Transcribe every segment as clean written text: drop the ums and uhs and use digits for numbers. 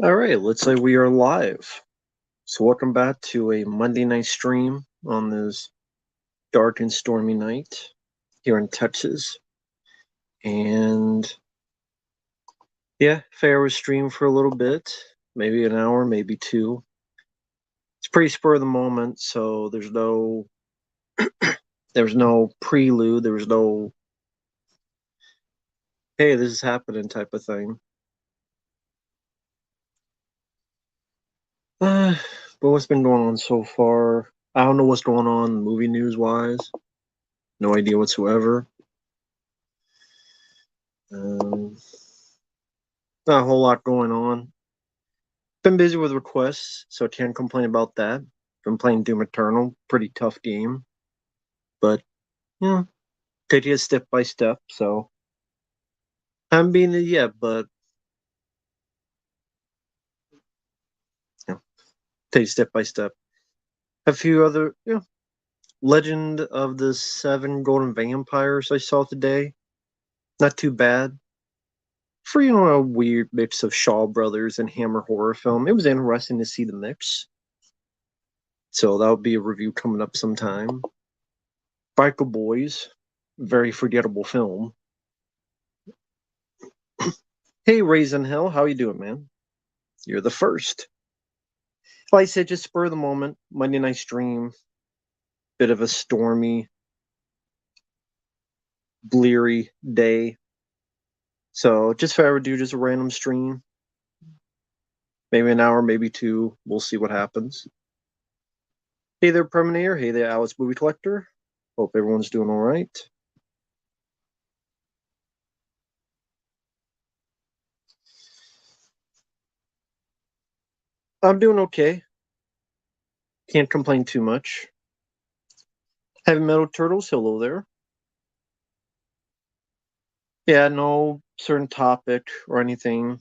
All right, let's say we are live. So, welcome back to a Monday night stream on this dark and stormy night here in Texas. And yeah, fair was streamed for a little bit, maybe an hour, maybe two. It's pretty spur of the moment, so there's no prelude, there was no hey, this is happening type of thing. Uh, but what's been going on so far? I don't know what's going on movie news wise. No idea whatsoever. Um, Not a whole lot going on. Been busy with requests, so I can't complain about that. Been playing Doom Eternal, pretty tough game, but yeah, take it step by step. So haven't beaten it yet, but take it step by step. A few other, Legend of the Seven Golden Vampires I saw today. Not too bad. For a weird mix of Shaw Brothers and Hammer horror film. It was interesting to see the mix. So that'll be a review coming up sometime. Biker Boys, very forgettable film. Hey, Raisin Hell, how you doing, man? You're the first. Like I said, just spur of the moment, Monday night stream, bit of a stormy, bleary day. So just if I ever do just a random stream, maybe an hour, maybe two, we'll see what happens. Hey there, Preminator. Hey there, Alice Movie Collector. Hope everyone's doing all right. I'm doing okay. Can't complain too much. Heavy Metal Turtles, hello there. Yeah, no certain topic or anything.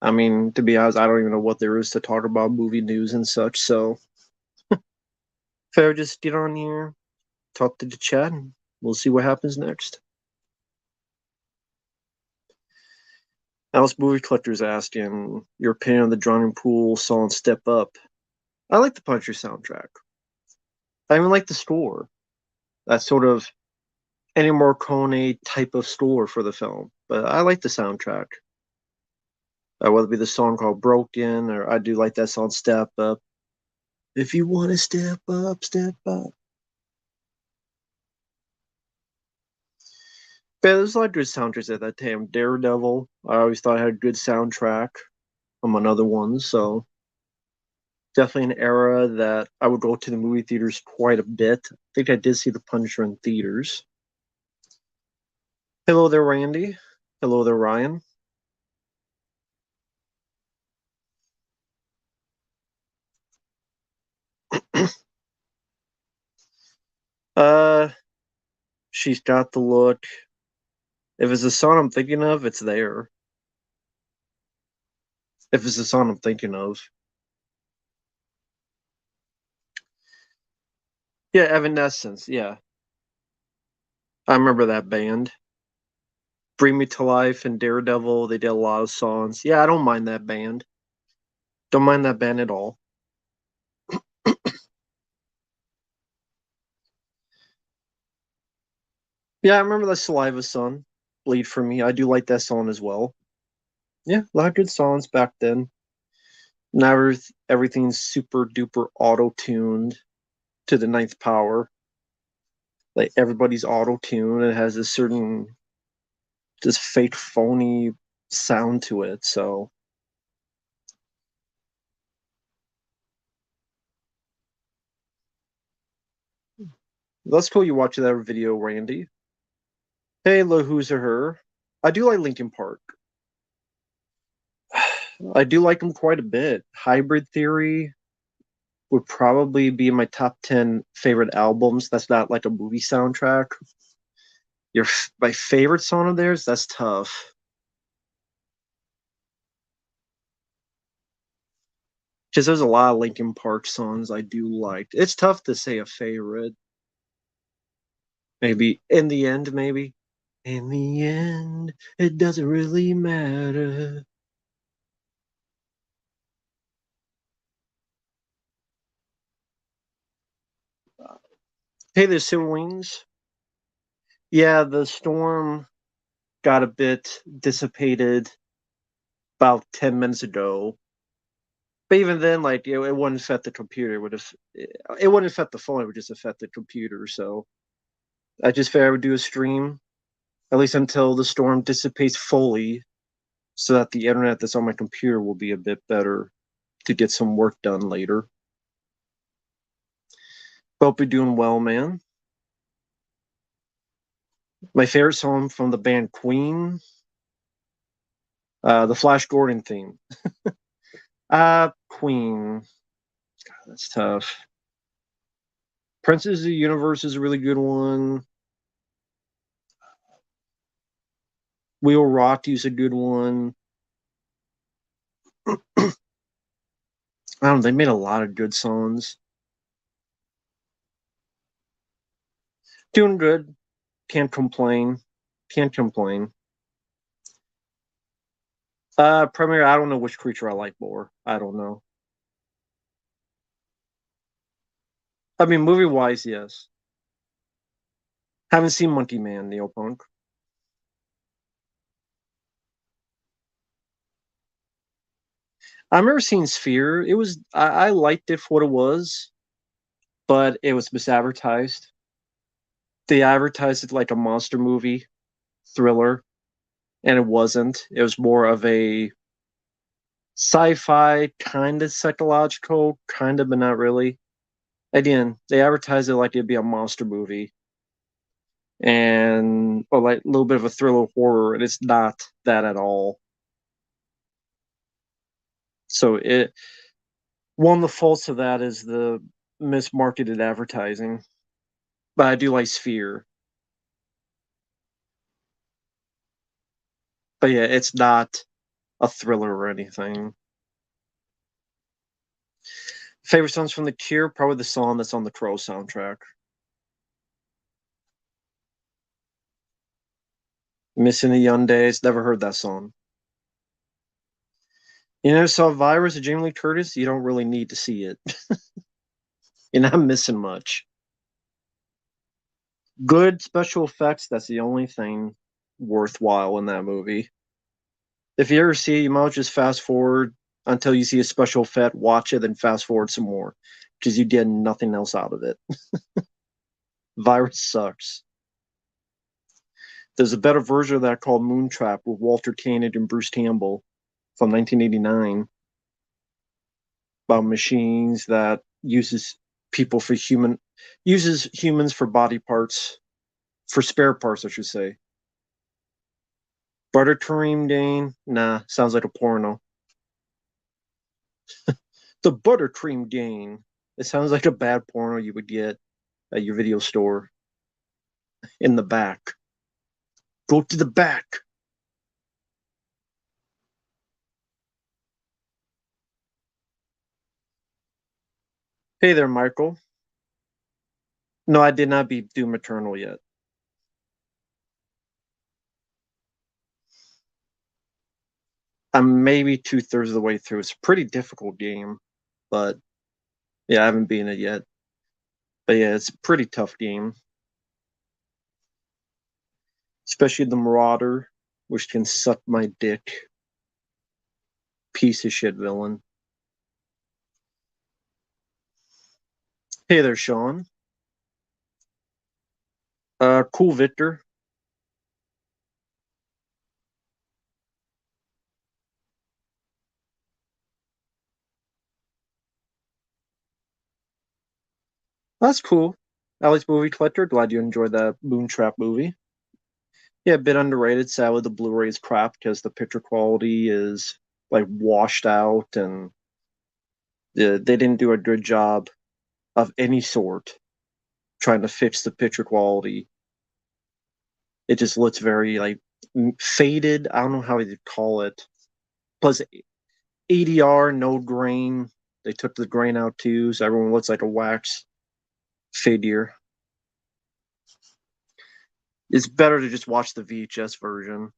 I mean, to be honest, I don't even know what there is to talk about movie news and such. So, fair, just get on here, talk to the chat, and we'll see what happens next. Alice Movie Collector's asking your opinion on the Drowning Pool song Step Up. I like the Punisher soundtrack. I even like the score. That sort of Ennio Morricone type of score for the film. But I like the soundtrack. Whether it be the song called Broken, or I do like that song Step Up. If you want to step up, step up. But there's a lot of good soundtracks at that time. Daredevil, I always thought had a good soundtrack, among other ones. So definitely an era that I would go to the movie theaters quite a bit. I think I did see The Punisher in theaters. Hello there, Randy. Hello there, Ryan. uh, she's got the look. If it's the song I'm thinking of, it's there. If it's the song I'm thinking of. Yeah, Evanescence. Yeah, I remember that band. Bring Me to Life and Daredevil. They did a lot of songs. Yeah, I don't mind that band. Don't mind that band at all. Yeah, I remember that Saliva song, Bleed for Me. I do like that song as well. Yeah, a lot of good songs back then. Now everything's super duper auto tuned to the ninth power. Like everybody's auto tuned. It has a certain just fake phony sound to it. So that's cool. You watch that video, Randy. Hey, lo, who's a her? I do like Linkin Park. I do like them quite a bit. Hybrid Theory would probably be in my top 10 favorite albums. That's not like a movie soundtrack. My favorite song of theirs, that's tough. Because there's a lot of Linkin Park songs I do like. It's tough to say a favorite. Maybe in the end, maybe. In the end, it doesn't really matter. Hey, there's Civil Wings. Yeah, the storm got a bit dissipated about 10 minutes ago. But even then, like it wouldn't affect the computer. It wouldn't affect the phone. It would just affect the computer. So I just figured I would do a stream at least until the storm dissipates fully, so that the internet that's on my computer will be a bit better to get some work done later. Hope you're doing well, man. My favorite song from the band Queen, the Flash Gordon theme. Queen. That's tough. Princess of the Universe is a really good one. We'll Rock You's a good one. I don't know, they made a lot of good songs. Doing good. Can't complain. Can't complain. Primarily, I don't know which creature I like more. I don't know. I mean, movie wise, yes. Haven't seen Monkey Man, Neopunk. I've never seen Sphere. I liked it for what it was, but it was misadvertised. They advertised it like a monster movie thriller, and it wasn't. It was more of a sci-fi, kind of psychological, kind of, but not really. Again, they advertised it like it'd be a monster movie and or like a little bit of a thriller horror, and it's not that at all. So it one of the faults of that is the mismarketed advertising. But I do like Sphere. But yeah, it's not a thriller or anything. Favorite songs from The Cure? Probably the song that's on the Crow soundtrack. Missing the Young Days. Never heard that song. You never saw Virus of Jamie Lee Curtis? You don't really need to see it. You're not missing much. Good special effects. That's the only thing worthwhile in that movie. If you ever see it, you might just fast forward until you see a special effect, watch it, then fast forward some more because you get nothing else out of it. Virus sucks. There's a better version of that called Moontrap with Walter Koenig and Bruce Campbell from 1989 about machines that uses humans for body parts, for spare parts, I should say. Buttercream Dane? Nah, sounds like a porno. The Buttercream Dane. It sounds like a bad porno you would get at your video store in the back. Go to the back. Hey there, Michael. No, I did not beat Doom Eternal yet. I'm maybe 2/3 of the way through. It's a pretty difficult game, but yeah, I haven't beaten it yet. But yeah, it's a pretty tough game, especially the Marauder, which can suck my dick. Piece of shit villain. Hey there, Sean. Cool, Victor. That's cool. Alex Movie Collector. Glad you enjoyed that Moontrap movie. Yeah, a bit underrated. Sadly, the Blu-ray is crap because the picture quality is like washed out, and they didn't do a good job of any sort trying to fix the picture quality. It just looks very like faded. I don't know how you call it. Plus ADR, no grain. They took the grain out too, so everyone looks like a wax figure. It's better to just watch the VHS version,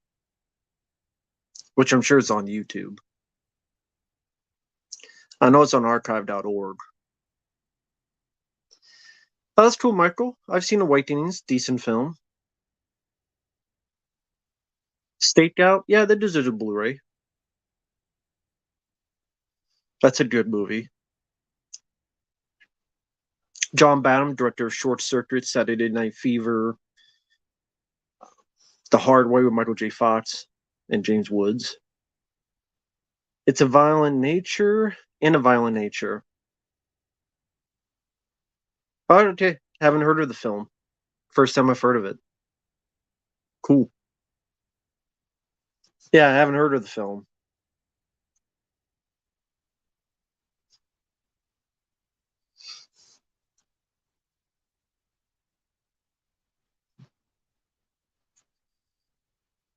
which I'm sure is on YouTube. I know it's on archive.org. Oh, that's cool, Michael. I've seen Awakenings, decent film. Stakeout, yeah, that deserves a Blu-ray. That's a good movie. John Badham, director of Short Circuit, Saturday Night Fever, The Hard Way with Michael J. Fox and James Woods. It's a violent nature and a violent nature. Oh, okay. Haven't heard of the film. First time I've heard of it. Cool. Yeah, I haven't heard of the film.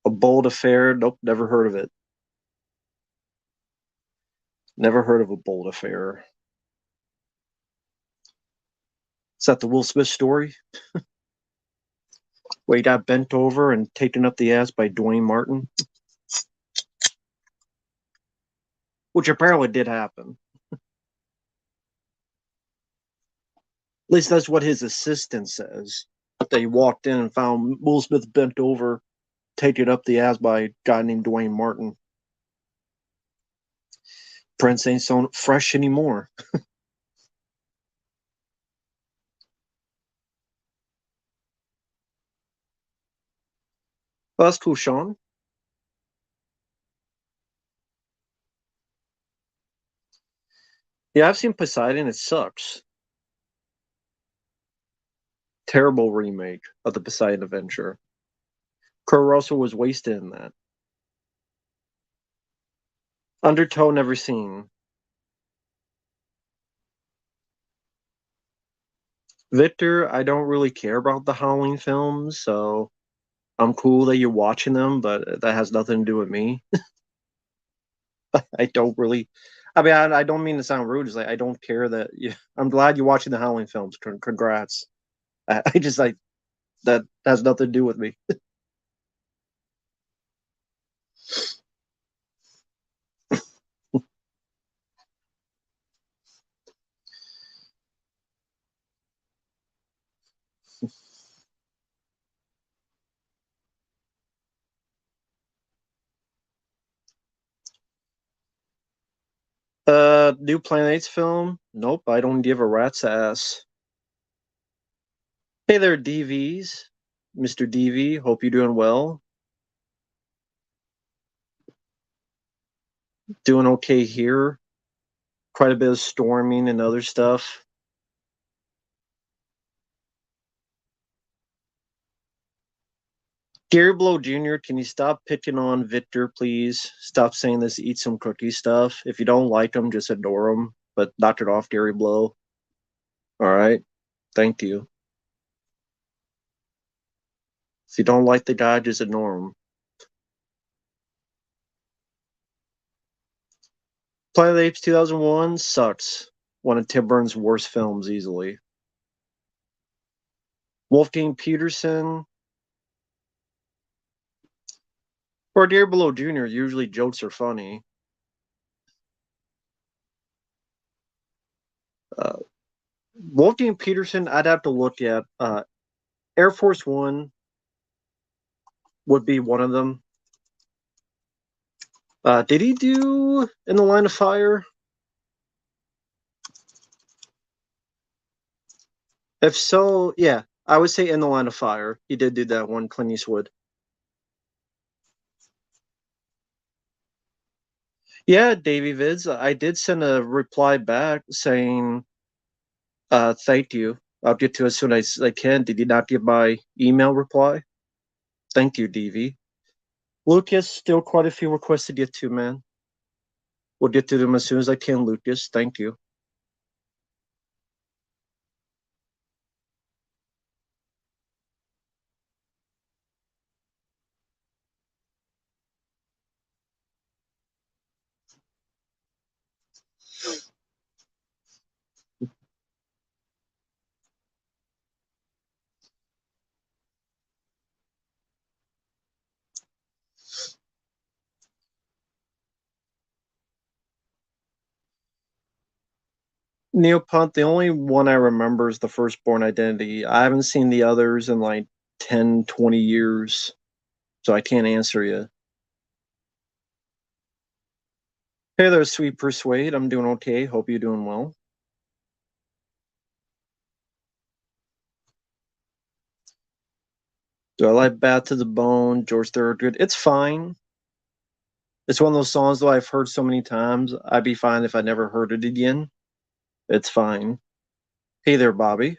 A Bold Affair. Nope, never heard of it. Never heard of A Bold Affair. Is that the Will Smith story? Where he got bent over and taken up the ass by Dwayne Martin? Which apparently did happen. At least that's what his assistant says. They walked in and found Will Smith bent over, taken up the ass by a guy named Dwayne Martin. Prince ain't so fresh anymore. Well, that's cool, Sean. Yeah, I've seen Poseidon. It sucks. Terrible remake of the Poseidon Adventure. Kurt Russell was wasted in that. Undertow, never seen. Victor, I don't really care about the Halloween films, so I'm cool that you're watching them, but that has nothing to do with me. I don't really. I mean, I don't mean to sound rude. It's like I don't care that you. I'm glad you're watching the Halloween films. Congrats. I just like that has nothing to do with me. New Planets film. Nope, I don't give a rat's ass. Hey there, DVs, Mr. DV. Hope you're doing well. Doing okay here. Quite a bit of storming and other stuff. Gary Blow Jr., can you stop picking on Victor, please? Stop saying this eat some cookie stuff. If you don't like him, just ignore him. But knock it off, Gary Blow. All right. Thank you. If you don't like the guy, just ignore him. Planet of the Apes 2001 sucks. One of Tim Burton's worst films, easily. Wolfgang Peterson or Gary Below Jr. Usually jokes are funny. Uh, Wolfgang Peterson, I'd have to look at. Air Force One would be one of them. Did he do In the Line of Fire? If so, yeah, I would say In the Line of Fire. He did do that one, Clint Eastwood. Yeah, Davey Vids, I did send a reply back saying, thank you. I'll get to it as soon as I can. Did you not get my email reply? Thank you, DV. Lucas, still quite a few requests to get to, man. We'll get to them as soon as I can, Lucas. Thank you. Neopunk, the only one I remember is the first Bourne Identity. I haven't seen the others in like 10, 20 years, so I can't answer you. Hey there, Sweet Persuade. I'm doing okay. Hope you're doing well. Do I like Bad to the Bone, George Thorogood? It's fine. It's one of those songs though I've heard so many times. I'd be fine if I never heard it again. It's fine. Hey there, Bobby.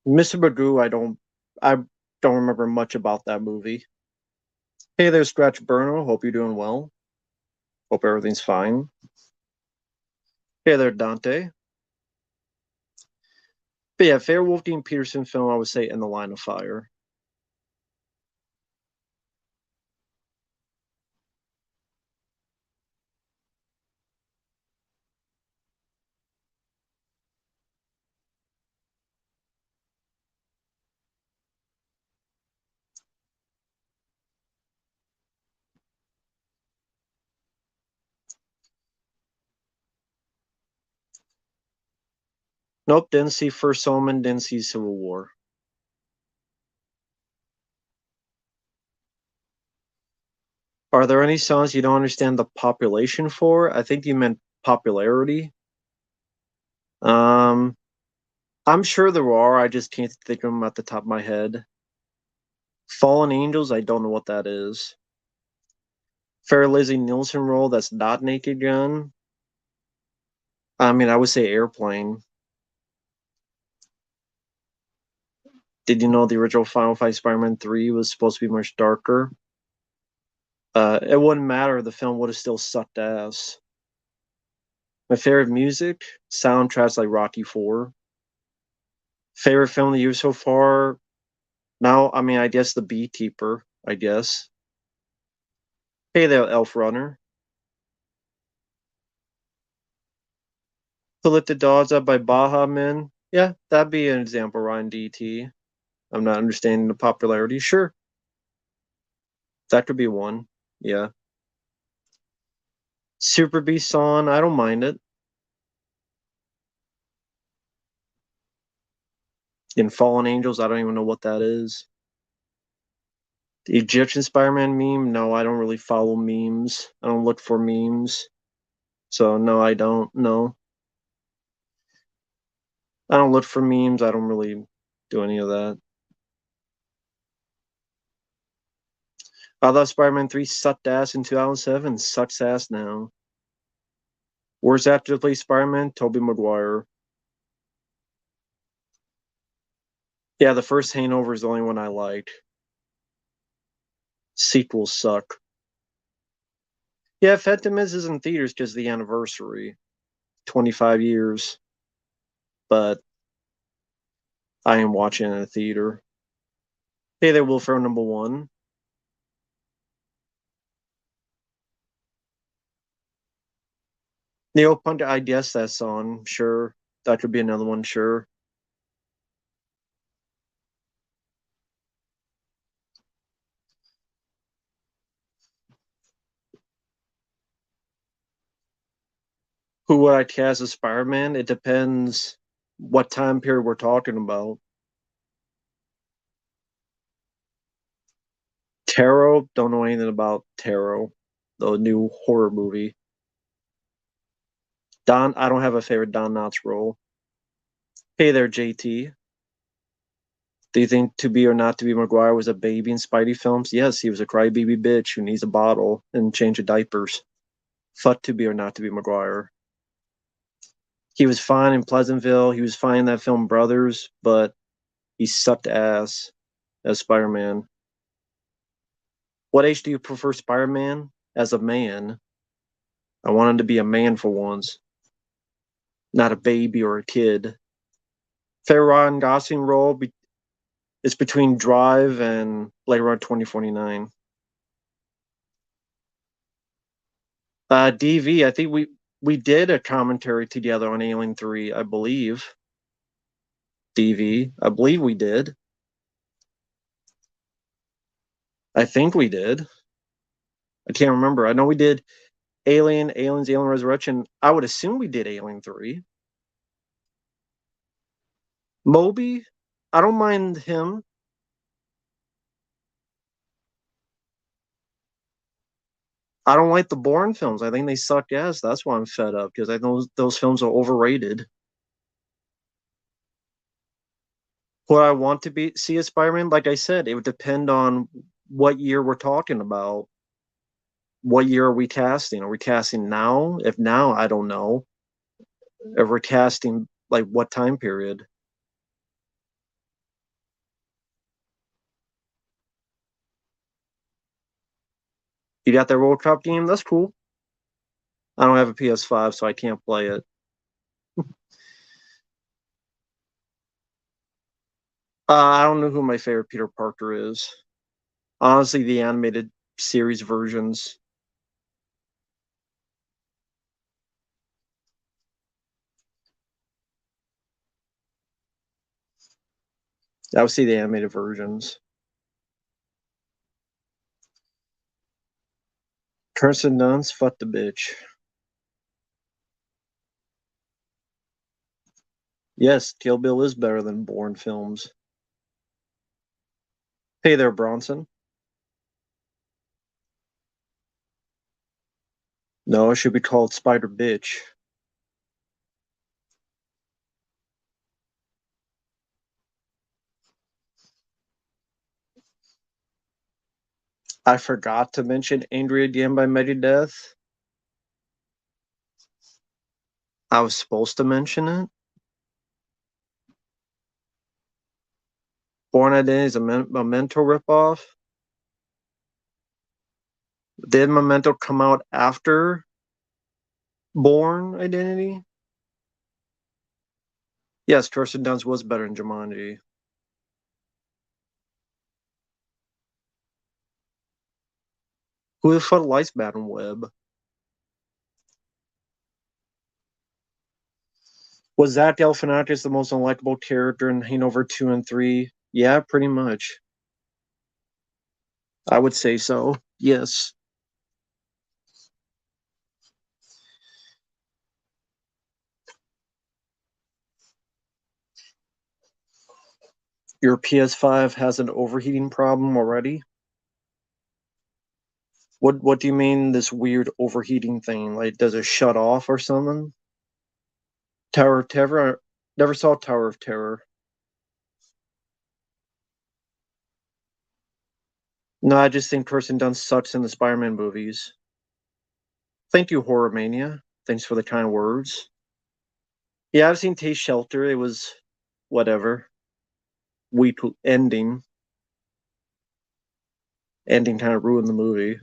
Mr. Magoo, I don't remember much about that movie. Hey there, Scratch Burno. Hope you're doing well. Hope everything's fine. Hey there, Dante. But yeah, fair Wolfgang Peterson film, I would say In the Line of Fire. Nope, didn't see First Omen, didn't see Civil War. Are there any songs you don't understand the population for? I think you meant popularity. Um, I'm sure there are. I just can't think of them at the top of my head. Fallen Angels, I don't know what that is. Fair Lizzie Nielsen role, that's not Naked Gun. I mean, I would say Airplane. Did you know the original Final Fight Spider-Man 3 was supposed to be much darker? It wouldn't matter. The film would have still sucked ass. My favorite music, soundtracks like Rocky 4. Favorite film of the year so far? Now, I mean, I guess The Beekeeper, I guess. Hey there, Elf Runner. To Lift the Dogs Up by Baha Men. Yeah, that'd be an example, Ryan DT. I'm not understanding the popularity. Sure, that could be one. Yeah. Super Beast song, I don't mind it. In Fallen Angels, I don't even know what that is. The Egyptian Spider-Man meme? No, I don't really follow memes. I don't look for memes. So no, I don't. No. I don't look for memes. I don't really do any of that. I thought Spider-Man 3 sucked ass in 2007. Sucks ass now. Worst actor to play Spider-Man? Tobey Maguire. Yeah, the first Hangover is the only one I like. Sequels suck. Yeah, Phantom is in theaters because of the anniversary. 25 years. But I am watching it in a theater. Hey there, Wilfro number one. Neo Punk, I guess that song. Sure. That could be another one, sure. Who would I cast as Spider-Man? It depends what time period we're talking about. Tarot, don't know anything about Tarot, the new horror movie. Don, I don't have a favorite Don Knotts role. Hey there, JT. Do you think To Be or Not to Be Maguire was a baby in Spidey films? Yes, he was a crybaby bitch who needs a bottle and change of diapers. Fuck To Be or Not to Be Maguire. He was fine in Pleasantville. He was fine in that film Brothers, but he sucked ass as Spider-Man. What age do you prefer Spider-Man? As a man, I want him to be a man for once, not a baby or a kid. Fair Ryan Gosling role is between Drive and Blade Runner 2049. DV, I think we did a commentary together on Alien 3, I believe. DV, I believe we did. I think we did. I can't remember. I know we did Alien, Aliens, Alien Resurrection. I would assume we did Alien 3. Moby, I don't mind him. I don't like the Bourne films. I think they suck ass. That's why I'm fed up because I know those films are overrated. What I want to be see as Spider-Man, like I said, it would depend on what year we're talking about. What year are we casting? Are we casting now? If now, I don't know. If we're casting like what time period? You got that World Cup game? That's cool. I don't have a PS5, so I can't play it. I don't know who my favorite Peter Parker is. Honestly, the animated series versions. I would say the animated versions. Kirsten Dunst, fuck the bitch. Yes, Kill Bill is better than Bourne films. Hey there, Bronson. No, it should be called Spider Bitch. I forgot to mention Angry Again by Megadeth. I was supposed to mention it. Born Identity is a Memento ripoff. Did Memento come out after Born Identity? Yes, Kirsten Dunst was better in Jumanji. Who the fuck likes Madam Web? Was Zach Galifianakis the most unlikable character in Hangover 2 and 3? Yeah, pretty much. I would say so. Yes. Your PS5 has an overheating problem already? What do you mean this weird overheating thing? Like does it shut off or something? Tower of Terror? Never saw Tower of Terror. No, I just think Kirsten Dunst sucks in the Spider-Man movies. Thank you, Horror Mania. Thanks for the kind words. Yeah, I've seen Taste Shelter. It was whatever. Weak ending. Ending kind of ruined the movie.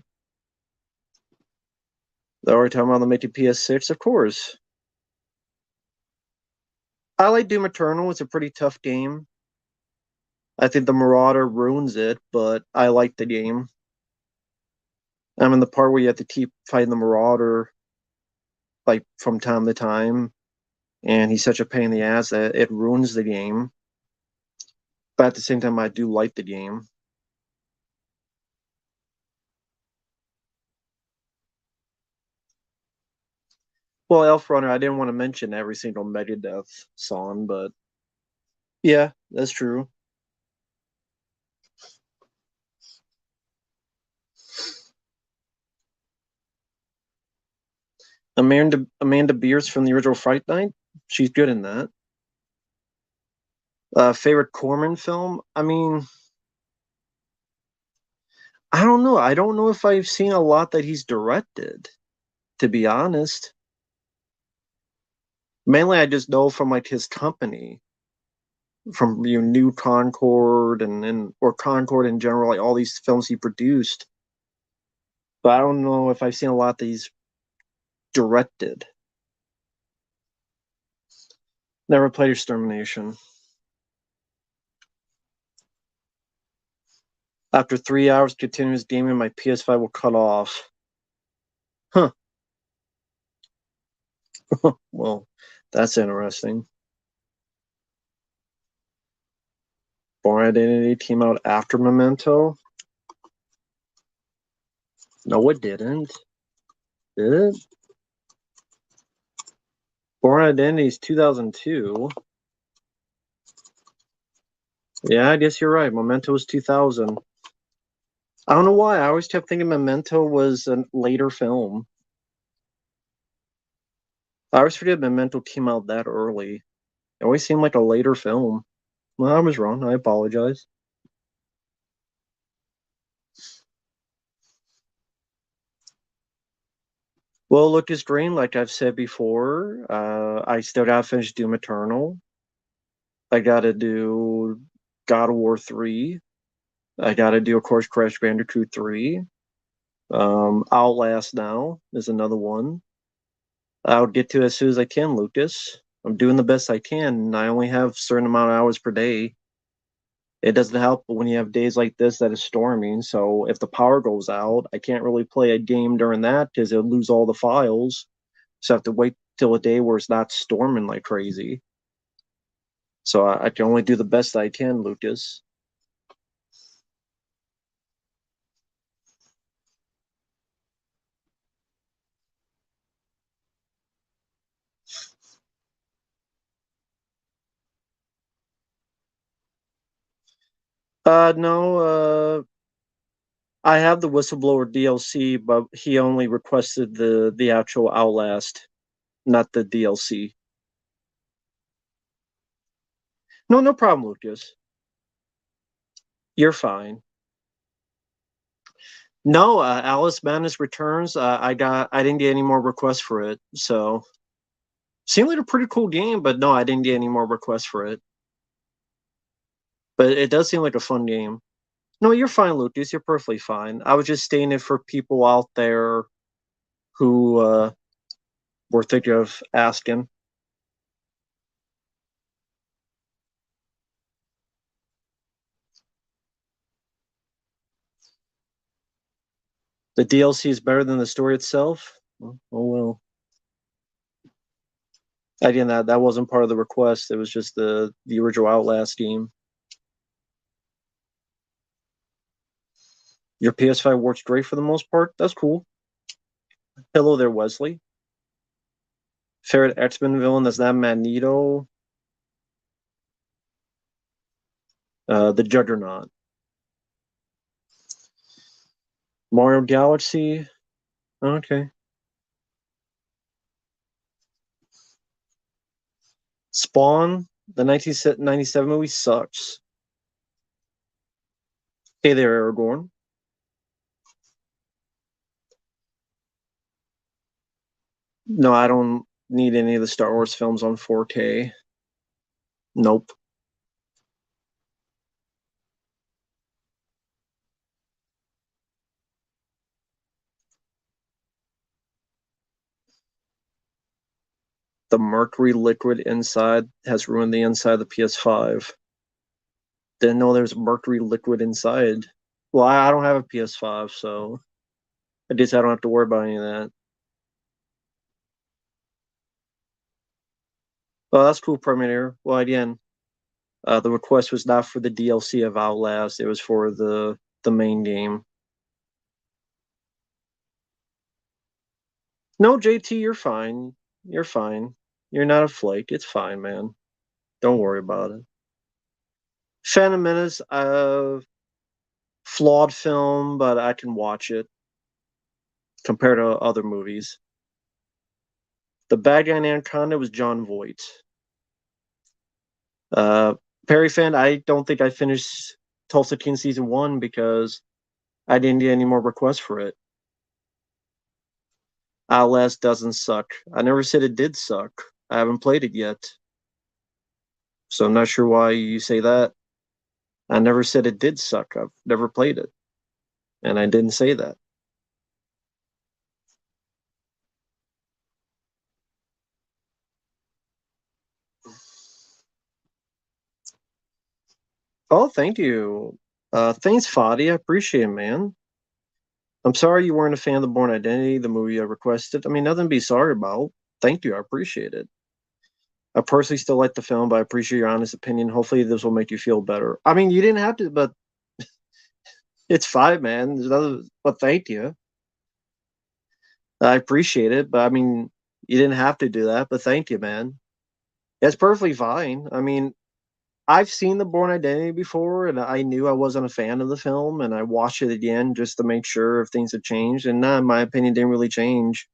Are we talking about the making PS6? Of course. I like Doom Eternal. It's a pretty tough game. I think the Marauder ruins it, but I like the game. I'm in the part where you have to keep fighting the Marauder like from time to time, and he's such a pain in the ass that it ruins the game. But at the same time, I do like the game. Well, Elf Runner, I didn't want to mention every single Megadeth song, but yeah, that's true. Amanda Beers from the original Fright Night, she's good in that. Favorite Corman film? I mean, I don't know. I don't know if I've seen a lot that he's directed, to be honest. Mainly, I just know from like his company, from New Concord and or Concord in general, like all these films he produced. But I don't know if I've seen a lot that he's directed. Never played Extermination. After 3 hours continuous gaming, my PS5 will cut off. Huh. Well, that's interesting. Born Identity came out after Memento. No, it didn't. Did it? Bourne Identity is 2002. Yeah, I guess you're right. Memento was 2000. I don't know why. I always kept thinking Memento was a later film. I always forget Memento came out that early. It always seemed like a later film. Well, I was wrong. I apologize. Well, Lucas Green, like I've said before, I still gotta finish Doom Eternal. I gotta do God of War 3. I gotta do, of course, Crash Bandicoot 3. Outlast now is another one. I'll get to it as soon as I can, Lucas. I'm doing the best I can, and I only have a certain amount of hours per day. It doesn't help when you have days like this that is storming. So if the power goes out, I can't really play a game during that because it'll lose all the files. So I have to wait till a day where it's not storming like crazy. So I can only do the best I can, Lucas. No, I have the Whistleblower DLC, but he only requested the actual Outlast, not the DLC. No, no problem, Lucas. You're fine. No, Alice Madness Returns. I didn't get any more requests for it, so seemed like a pretty cool game. But no, I didn't get any more requests for it. But it does seem like a fun game. No, you're fine, Lucas. You're perfectly fine. I was just stating it for people out there who were thinking of asking. The DLC is better than the story itself. Oh well. Again, that wasn't part of the request. It was just the original Outlast game. Your PS5 works great for the most part. That's cool. Hello there, Wesley. Favorite X-Men villain that's not Magneto. The Juggernaut. Mario Galaxy. Okay. Spawn. The 1997 movie sucks. Hey there, Aragorn. No, I don't need any of the Star Wars films on 4K. Nope. The mercury liquid inside has ruined the inside of the PS5. Didn't know there's mercury liquid inside. Well, I don't have a PS5, so I guess I don't have to worry about any of that. Well, that's cool, Terminator. Well, again, the request was not for the DLC of Outlast; it was for the main game. No, JT, you're fine. You're fine. You're not a flake. It's fine, man. Don't worry about it. Phantom Menace, flawed film, but I can watch it compared to other movies. The bad guy in Anaconda was John Voight. Uh, Perry fan, I don't think I finished Tulsa King season one because I didn't get any more requests for it. Outlast doesn't suck. I never said it did suck. I haven't played it yet, so I'm not sure why you say that. I never said it did suck. I've never played it, and I didn't say that. Oh, thank you. Thanks, Fadi. I appreciate it, man. I'm sorry you weren't a fan of the Born Identity, the movie I requested. I mean, nothing to be sorry about. Thank you. I appreciate it. I personally still like the film, but I appreciate your honest opinion. Hopefully, this will make you feel better. I mean, you didn't have to, but it's fine, man. There's other, but thank you. I appreciate it, but I mean, you didn't have to do that, but thank you, man. It's perfectly fine. I mean, I've seen The Bourne Identity before, and I knew I wasn't a fan of the film, and I watched it again just to make sure if things had changed, and nah, in my opinion, didn't really change.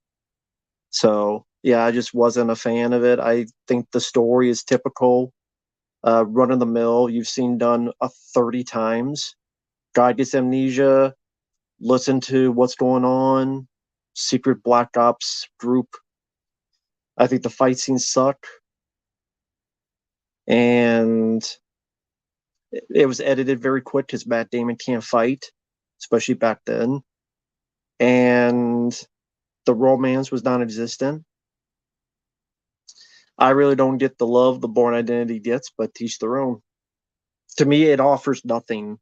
So yeah, I just wasn't a fan of it. I think the story is typical, run of the mill. You've seen done 30 times. Guy gets amnesia. Listen to what's going on. Secret Black Ops group. I think the fight scenes suck, and it was edited very quick because Matt Damon can't fight, especially back then, and the romance was non-existent. I really don't get the love the Bourne Identity gets, but teach their own. To me, it offers nothing.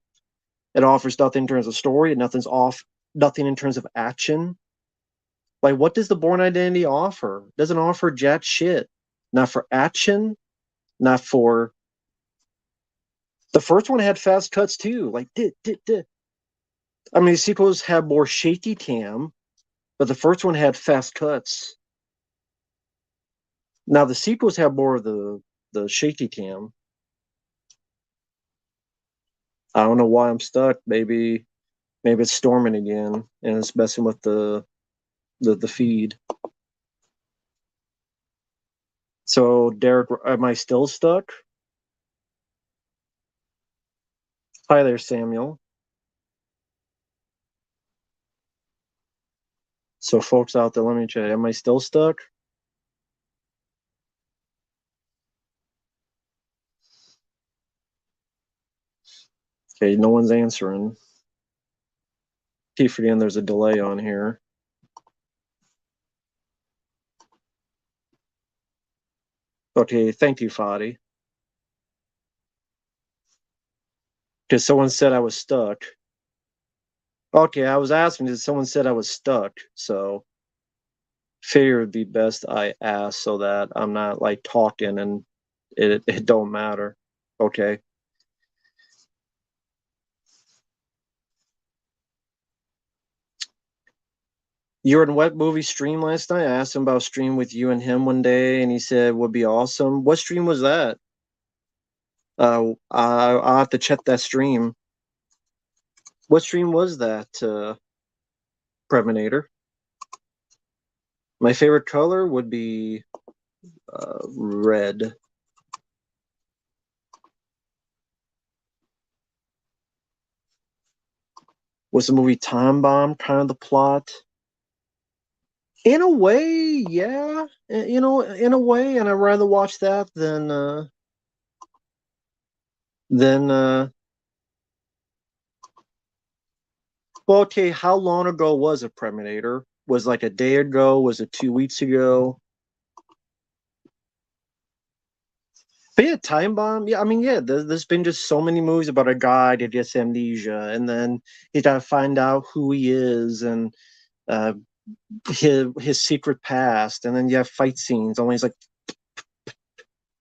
It offers nothing in terms of story, and nothing in terms of action. Like, what does the Bourne Identity offer? It doesn't offer jack shit. Not for action, not for. The first one had fast cuts too. Like, I mean, the sequels had more shaky cam, but the first one had fast cuts. Now the sequels have more of the shaky cam. I don't know why I'm stuck. Maybe it's storming again and it's messing with the feed. So Derek, am I still stuck? Hi there, Samuel. So folks out there, let me check. Am I still stuck? Okay, no one's answering. Keep forgetting there's a delay on here. Okay, thank you, Fadi. Because someone said I was stuck. Okay, I was asking because someone said I was stuck. So figure it'd be best I ask so that I'm not like talking and it don't matter. Okay. You were in what movie stream last night? I asked him about stream with you and him one day, and he said would be awesome. What stream was that? I'll have to check that stream. What stream was that, Preminator? My favorite color would be red. Was the movie Time Bomb kind of the plot? In a way, yeah. You know, in a way, and I'd rather watch that than well, okay, how long ago was a Preminator? Was like a day ago? Was it 2 weeks ago? But yeah, Time Bomb. Yeah, I mean, yeah, there's been just so many movies about a guy that gets amnesia, and then he got to find out who he is and uh, his secret past, and then you have fight scenes. Only he's like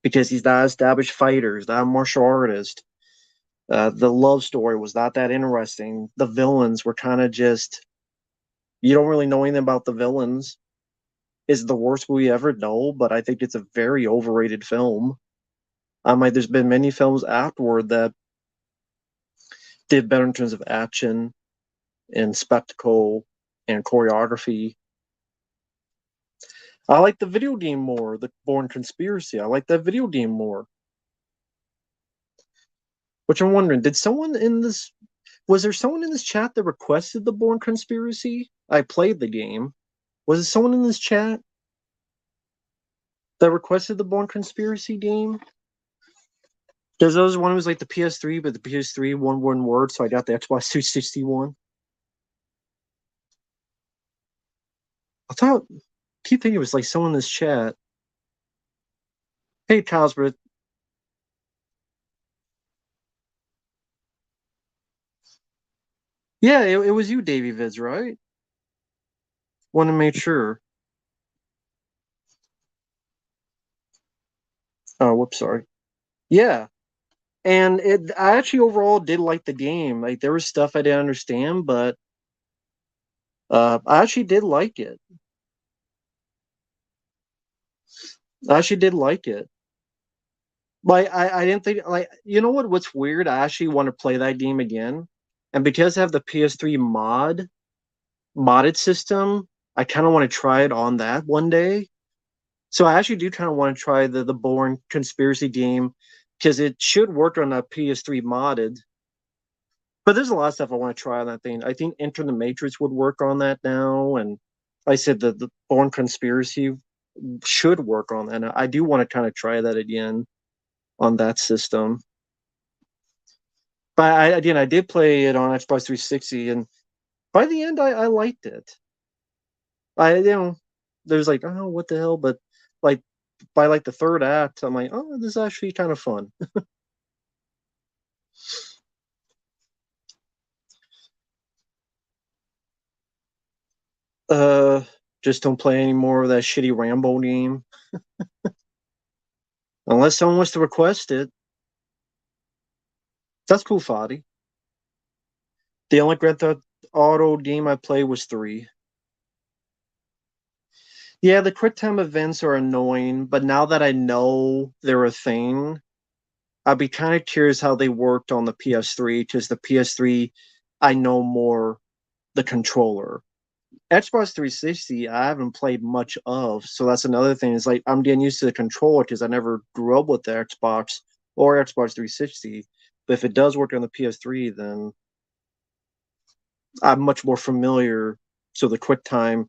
because he's not an established fighter, he's not a martial artist. The love story was not that interesting. The villains were kind of just you don't really know anything about the villains. Is the worst movie ever? No, but I think it's a very overrated film. Like there's been many films afterward that did better in terms of action and spectacle and choreography. I like the video game more, the Bourne Conspiracy. I like that video game more. Which I'm wondering, did someone in this was there someone in this chat that requested the Bourne Conspiracy? I played the game. Was it someone in this chat that requested the Bourne Conspiracy game? Because those one was like the PS3, but the PS3 one word, so I got the Xbox 360 one. I keep thinking it was like someone in this chat. Hey, Cosbert. Yeah, it was you, Davey Vids, right? Want to make sure. Oh, whoops, sorry. Yeah, and I actually overall did like the game. Like there was stuff I didn't understand, but I actually did like it. I actually did like it. Like I didn't think like you know what's weird? I actually want to play that game again, and because I have the PS3 modded system, I kind of want to try it on that one day. So I actually do kind of want to try the Bourne conspiracy game because it should work on a PS3 modded. But there's a lot of stuff I want to try on that thing. I think Enter the Matrix would work on that now, and like I said the Bourne conspiracy should work on that. And I do want to kind of try that again on that system. But again, I did play it on Xbox 360, and by the end, I liked it. There's like, oh, what the hell? But like by like the third act, I'm like, oh, this is actually kind of fun. Uh, just don't play any more of that shitty Rambo game unless someone wants to request it. That's cool, Foddy. The only Grand Theft Auto game I played was three. Yeah, the quick time events are annoying, but now that I know they're a thing, I'd be kind of curious how they worked on the PS3 because the PS3, I know more the controller. Xbox 360, I haven't played much of, so that's another thing. Is like I'm getting used to the controller because I never grew up with the Xbox or Xbox 360. But if it does work on the PS3, then I'm much more familiar. So the quick time,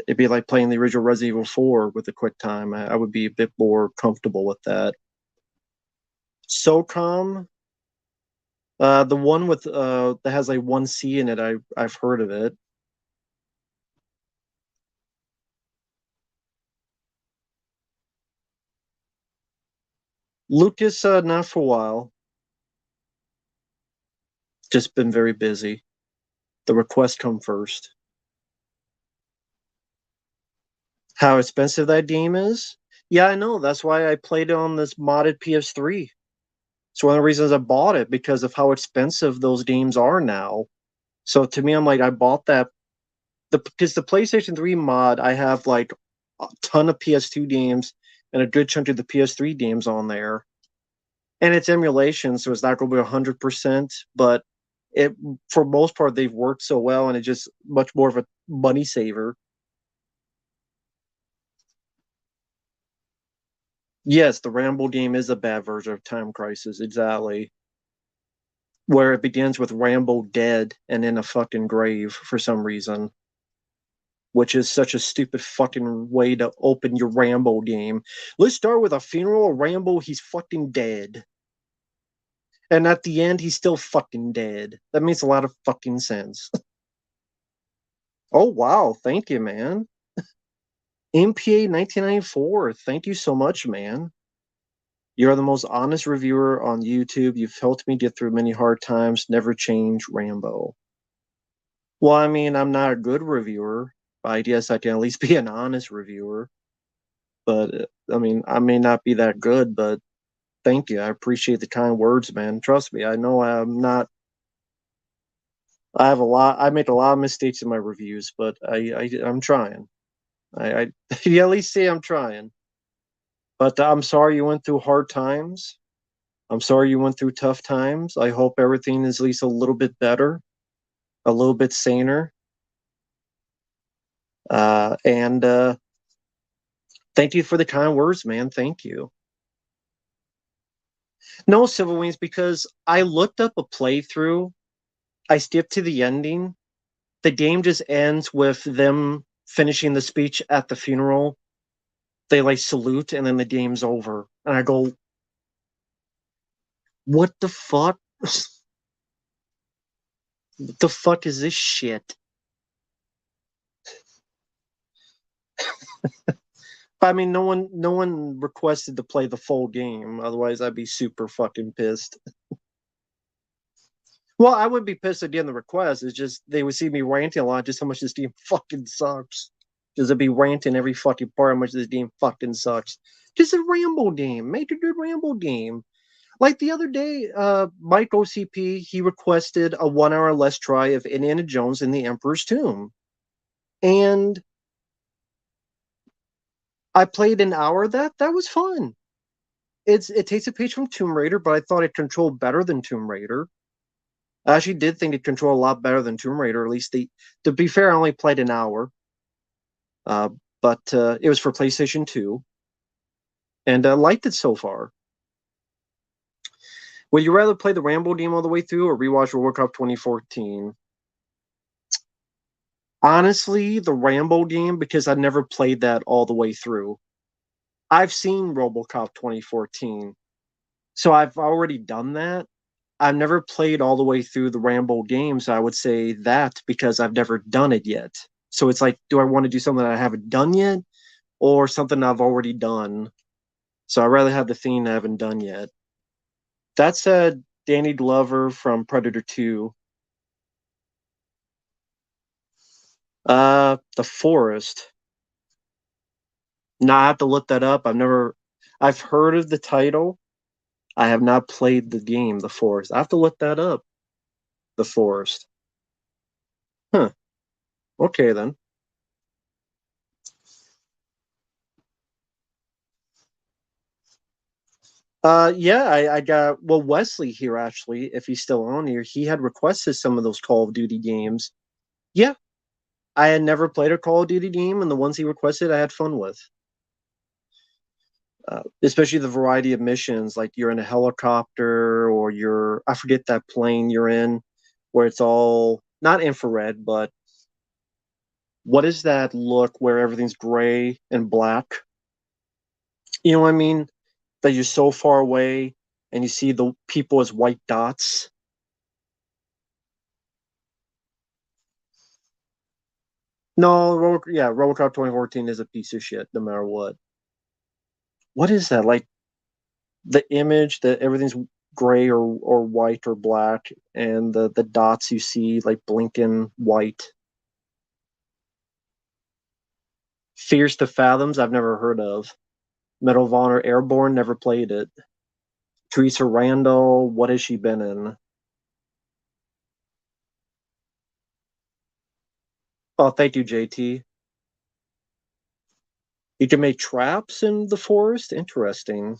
it'd be like playing the original Resident Evil 4 with the quick time. I would be a bit more comfortable with that. SOCOM, the one with that has like one C in it. I've heard of it. Lucas, not for a while. Just been very busy. The requests come first. How expensive that game is? Yeah, I know. That's why I played it on this modded PS3. It's one of the reasons I bought it because of how expensive those games are now. So to me, I'm like, I bought that because the PlayStation 3 mod, I have like a ton of PS2 games and a good chunk of the PS3 games on there. And it's emulation, so it's not going to be 100%, but it for most part they've worked so well, and it's just much more of a money saver. Yes, the Rambo game is a bad version of Time Crisis, exactly. Where it begins with Rambo dead and in a fucking grave for some reason, which is such a stupid fucking way to open your Rambo game. Let's start with a funeral of Rambo, he's fucking dead. And at the end, he's still fucking dead. That makes a lot of fucking sense. Oh, wow. Thank you, man. MPA 1994. Thank you so much, man. You're the most honest reviewer on YouTube. You've helped me get through many hard times. Never change, Rambo. Well, I mean, I'm not a good reviewer, but I guess I can at least be an honest reviewer. But I mean, I may not be that good, but thank you. I appreciate the kind words, man. Trust me. I know I'm not. I have a lot. I make a lot of mistakes in my reviews, but I'm trying. I you at least say I'm trying. But I'm sorry you went through hard times. I'm sorry you went through tough times. I hope everything is at least a little bit better, a little bit saner. And thank you for the kind words, man. Thank you. No, Civil Wings, because I looked up a playthrough. I skipped to the ending. The game just ends with them finishing the speech at the funeral. They like salute, and then the game's over. And I go, what the fuck? What the fuck is this shit? But I mean, no one requested to play the full game. Otherwise, I'd be super fucking pissed. Well, I wouldn't be pissed at getting the request. It's just they would see me ranting a lot, just how much this game fucking sucks. Because I'd be ranting every fucking part how much this game fucking sucks. Just a Rambo game. Make a good Rambo game. Like the other day, Mike OCP, he requested a 1 hour less try of Indiana Jones in the Emperor's Tomb. And I played an hour of that. That was fun. It takes a page from Tomb Raider, but I thought it controlled better than Tomb Raider. I actually did think it controlled a lot better than Tomb Raider. At least to be fair, I only played an hour, uh, but it was for PlayStation 2, and I liked it so far. Would you rather play the Rambo game all the way through or rewatch World Cup 2014? Honestly, the Rambo game, because I never played that all the way through. I've seen RoboCop 2014, so I've already done that. I've never played all the way through the Rambo games. I would say that because I've never done it yet. So it's like, do I want to do something that I haven't done yet or something I've already done? So I'd rather have the thing I haven't done yet. That said, Danny Glover from Predator 2. The Forest. Now I have to look that up. I've heard of the title. I have not played the game, The Forest. I have to look that up. The Forest. Huh. Okay then. Yeah, I got well Wesley here actually, if he's still on here. He had requested some of those Call of Duty games. Yeah, I had never played a Call of Duty game, and the ones he requested, I had fun with. Especially the variety of missions, like you're in a helicopter or I forget that plane you're in, where it's all not infrared, but what is that look where everything's gray and black? You know what I mean? That you're so far away and you see the people as white dots. No, yeah, RoboCop 2014 is a piece of shit, no matter what. What is that? Like the image that everything's gray or white or black, and the dots you see like blinking white. Fears to Fathoms, I've never heard of. Medal of Honor Airborne, never played it. Teresa Randall, what has she been in? Oh, thank you, JT. You can make traps in the forest? Interesting.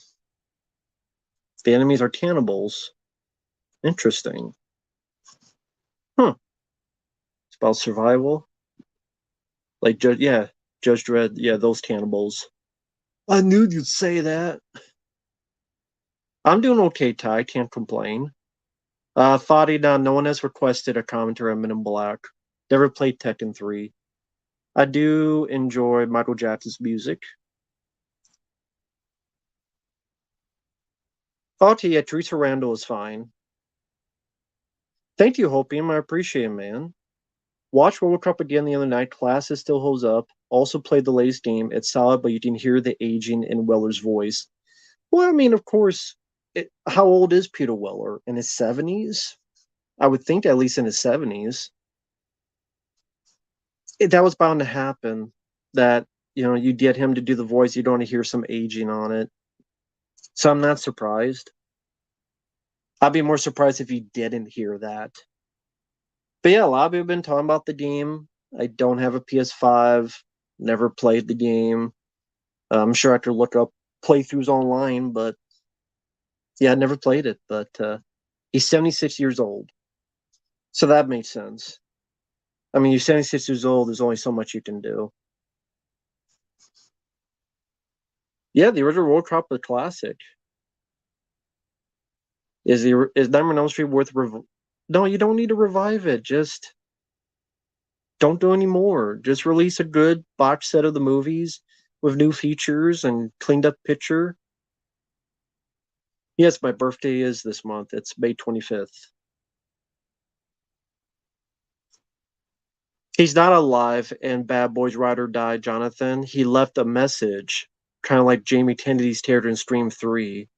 The enemies are cannibals. Interesting. Huh. It's about survival. Like, yeah, Judge Dredd, yeah, those cannibals. I knew you'd say that. I'm doing okay, Ty. Can't complain. Fadida, no one has requested a commentary on Men in Black. Never played Tekken 3. I do enjoy Michael Jackson's music. Oh, yeah, Teresa Randall is fine. Thank you, Hopium. I appreciate it, man. Watch World Cup again the other night. Classes still holds up. Also played the latest game. It's solid, but you can hear the aging in Weller's voice. Well, I mean, of course, how old is Peter Weller? In his 70s? I would think at least in his 70s. That was bound to happen. That, you get him to do the voice, you don't want to hear some aging on it. So I'm not surprised. I'd be more surprised if you didn't hear that. But yeah, a lot of people have been talking about the game. I don't have a PS5, never played the game. I'm sure I could look up playthroughs online, but yeah, I never played it. But he's 76 years old. So that makes sense. I mean, you're 76 years old, there's only so much you can do. Yeah, the original World Cup is a classic. Is Nightmare on Elm Street worth No, you don't need to revive it. Just don't do any more. Just release a good box set of the movies with new features and cleaned up picture. Yes, my birthday is this month. It's May 25th. He's not alive in Bad Boys Ride or Die, Jonathan. He left a message, kind of like Jamie Kennedy's character in Scream 3.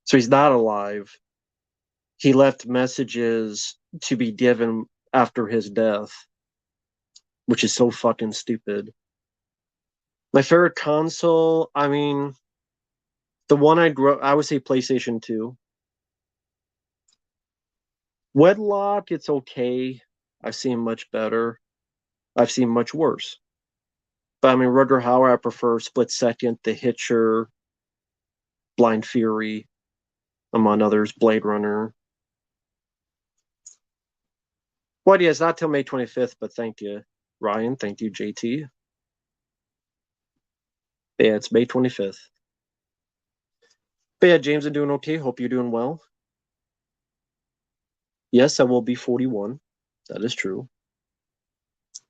So he's not alive. He left messages to be given after his death, which is so fucking stupid. My favorite console, I mean, the one I would say PlayStation 2. Wedlock, it's okay. I've seen much better. I've seen much worse. But I mean, Rutger Hauer, I prefer Split Second, The Hitcher, Blind Fury, among others, Blade Runner. Well, yeah, it's not till May 25th, but thank you, Ryan. Thank you, JT. Yeah, it's May 25th. But yeah, James, I'm doing okay. Hope you're doing well. Yes, I will be 41. That is true.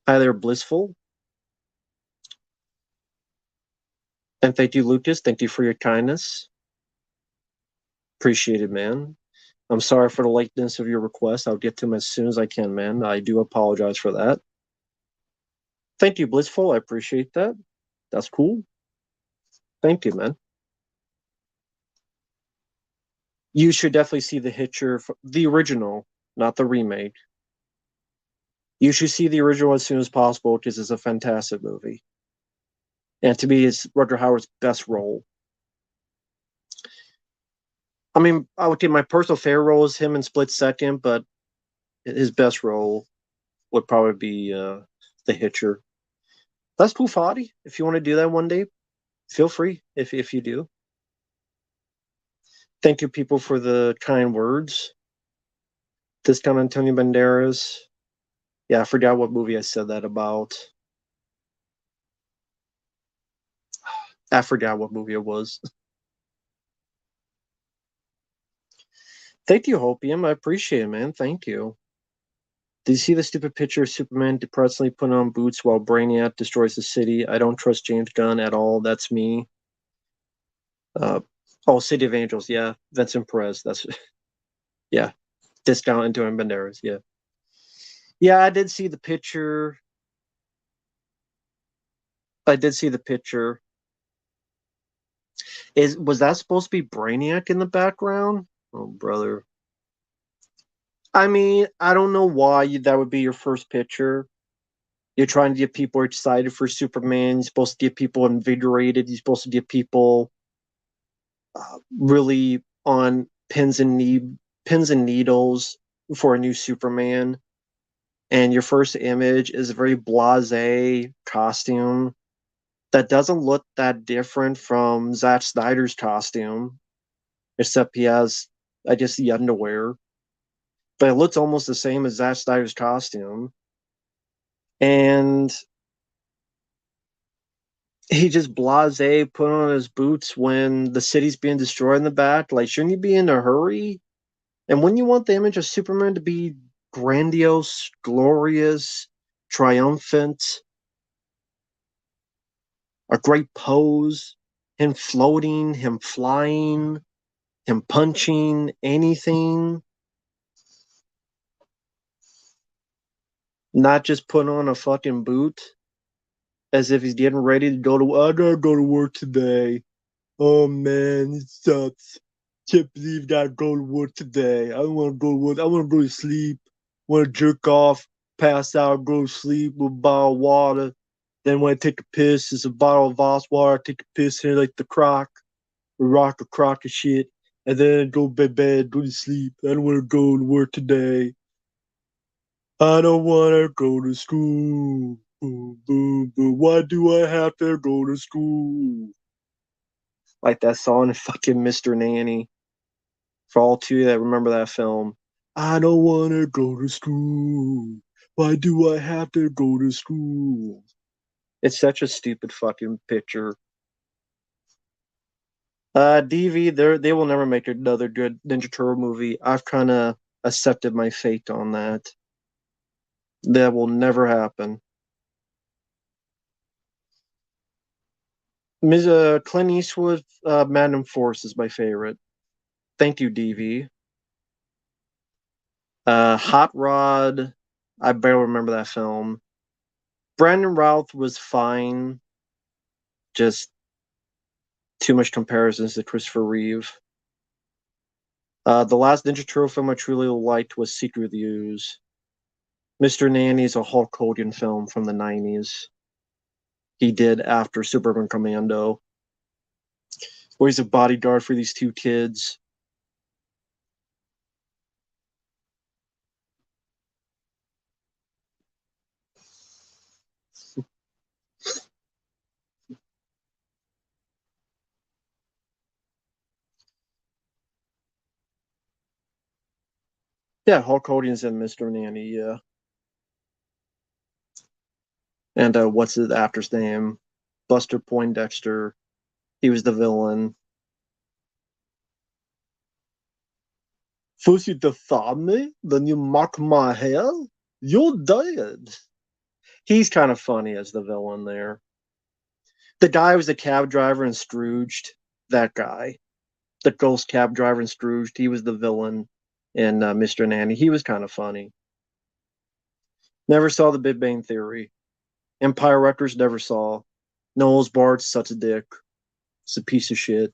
Hi there, Blissful. And thank you, Lucas. Thank you for your kindness. Appreciate it, man. I'm sorry for the lateness of your request. I'll get to them as soon as I can, man. I do apologize for that. Thank you, Blissful. I appreciate that. That's cool. Thank you, man. You should definitely see The Hitcher, the original, not the remake. You should see the original as soon as possible because it's a fantastic movie. And to me, it's Rutger Hauer's best role. I mean, I would say my personal favorite role is him in Split Second, but his best role would probably be The Hitcher. That's cool, Fadi. If you want to do that one day, feel free if you do. Thank you, people, for the kind words. Discount Antonio Banderas. Yeah, I forgot what movie I said that about. I forgot what movie it was. Thank you, Hopium. I appreciate it, man. Thank you. Did you see the stupid picture of Superman depressingly putting on boots while Brainiac destroys the city? I don't trust James Gunn at all. That's me. Uh, oh, City of Angels. Yeah, Vincent Perez. That's yeah. Discount Antonio Banderas. Yeah, yeah. I did see the picture. I did see the picture. Was that supposed to be Brainiac in the background? Oh, brother. I mean, I don't know why that would be your first picture. You're trying to get people excited for Superman. You're supposed to get people invigorated. You're supposed to get people really on pins and needles for a new Superman. And your first image is a very blasé costume that doesn't look that different from Zack Snyder's costume, except he has, I guess, the underwear. But it looks almost the same as Zack Snyder's costume. And he just blase put on his boots when the city's being destroyed in the back. Like, shouldn't you be in a hurry? And when you want the image of Superman to be grandiose, glorious, triumphant, a great pose, him floating, him flying, him punching, anything, not just putting on a fucking boot as if he's getting ready to go to, I gotta go to work today. Oh man, it sucks. Can't believe I gotta go to work today. I don't wanna go to work. I wanna go to sleep. Wanna jerk off, pass out, go to sleep with a bottle of water. Then when I take a piss, it's a bottle of Voss water. I take a piss here like the croc, the rock a crock of shit. And then go to bed, go to sleep. I don't wanna go to work today. I don't wanna go to school. Boom, boom, boom. Why do I have to go to school? Like that song in fucking Mr. Nanny. For all two that remember that film. I don't want to go to school. Why do I have to go to school? It's such a stupid fucking picture. DV, they will never make another good Ninja Turtle movie. I've kind of accepted my fate on that. That will never happen. Clint Eastwood, Magnum Force is my favorite. Thank you, DV. Hot Rod, I barely remember that film. Brandon Routh was fine, just too much comparisons to Christopher Reeve. The last Ninja Turtle film I truly liked was Secret of the Ooze. Mr. Nanny is a Hulk Hogan film from the 90s. He did after Superman Commando, where he's a bodyguard for these two kids. Yeah, Hulk Hogan's in Mr. Nanny, yeah. And what's his actor's name? Buster Poindexter. He was the villain. First you defame me, then you mock my hair. You're dead. He's kind of funny as the villain there. The guy who was the cab driver in Scrooged. That guy. The ghost cab driver in Scrooged. He was the villain in Mr. Nanny. He was kind of funny. Never saw The Big Bang Theory. Empire Records never saw. Noel's Bart's such a dick. It's a piece of shit.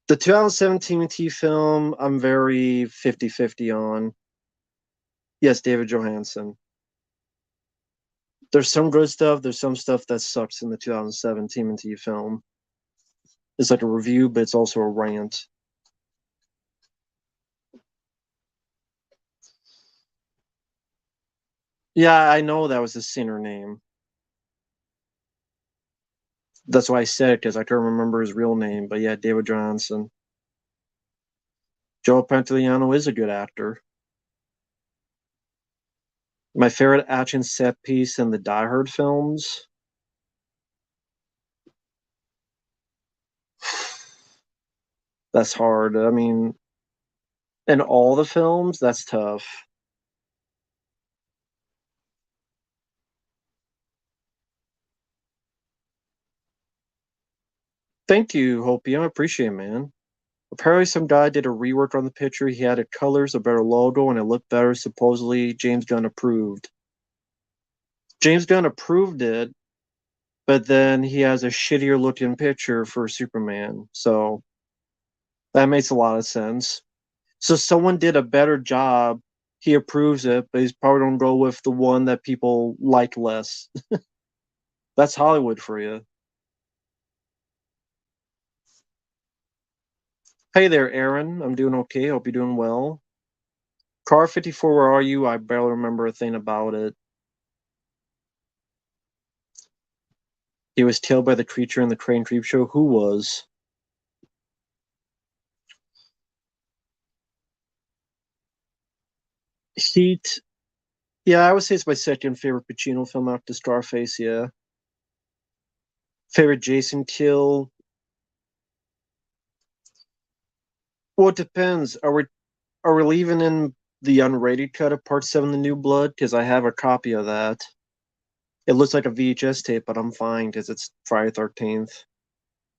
The 2017 T film, I'm very 50-50 on. Yes, David Johansen. There's some good stuff. There's some stuff that sucks in the 2017 T film. It's like a review, but it's also a rant. Yeah, I know that was the singer name. That's why I said it, because I couldn't remember his real name. But yeah, David Johansen. Joe Pantoliano is a good actor. My favorite action set piece in the Die Hard films. That's hard. I mean, in all the films, that's tough. Thank you, Hopi. I appreciate it, man. Apparently, some guy did a rework on the picture. He added colors, a better logo, and it looked better. Supposedly, James Gunn approved. James Gunn approved it, but then he has a shittier looking picture for Superman. So that makes a lot of sense. So someone did a better job. He approves it, but he's probably gonna go with the one that people like less. That's Hollywood for you. Hey there, Aaron. I'm doing okay. Hope you're doing well. Car 54, where are you? I barely remember a thing about it. He was killed by the creature in the Crane Creep Show. Who was? Heat. Yeah, I would say it's my second favorite Pacino film after Scarface, yeah. Favorite Jason kill? Well, it depends. Are we leaving in the unrated cut of Part 7 The New Blood? Because I have a copy of that. It looks like a VHS tape, but I'm fine because it's Friday 13th.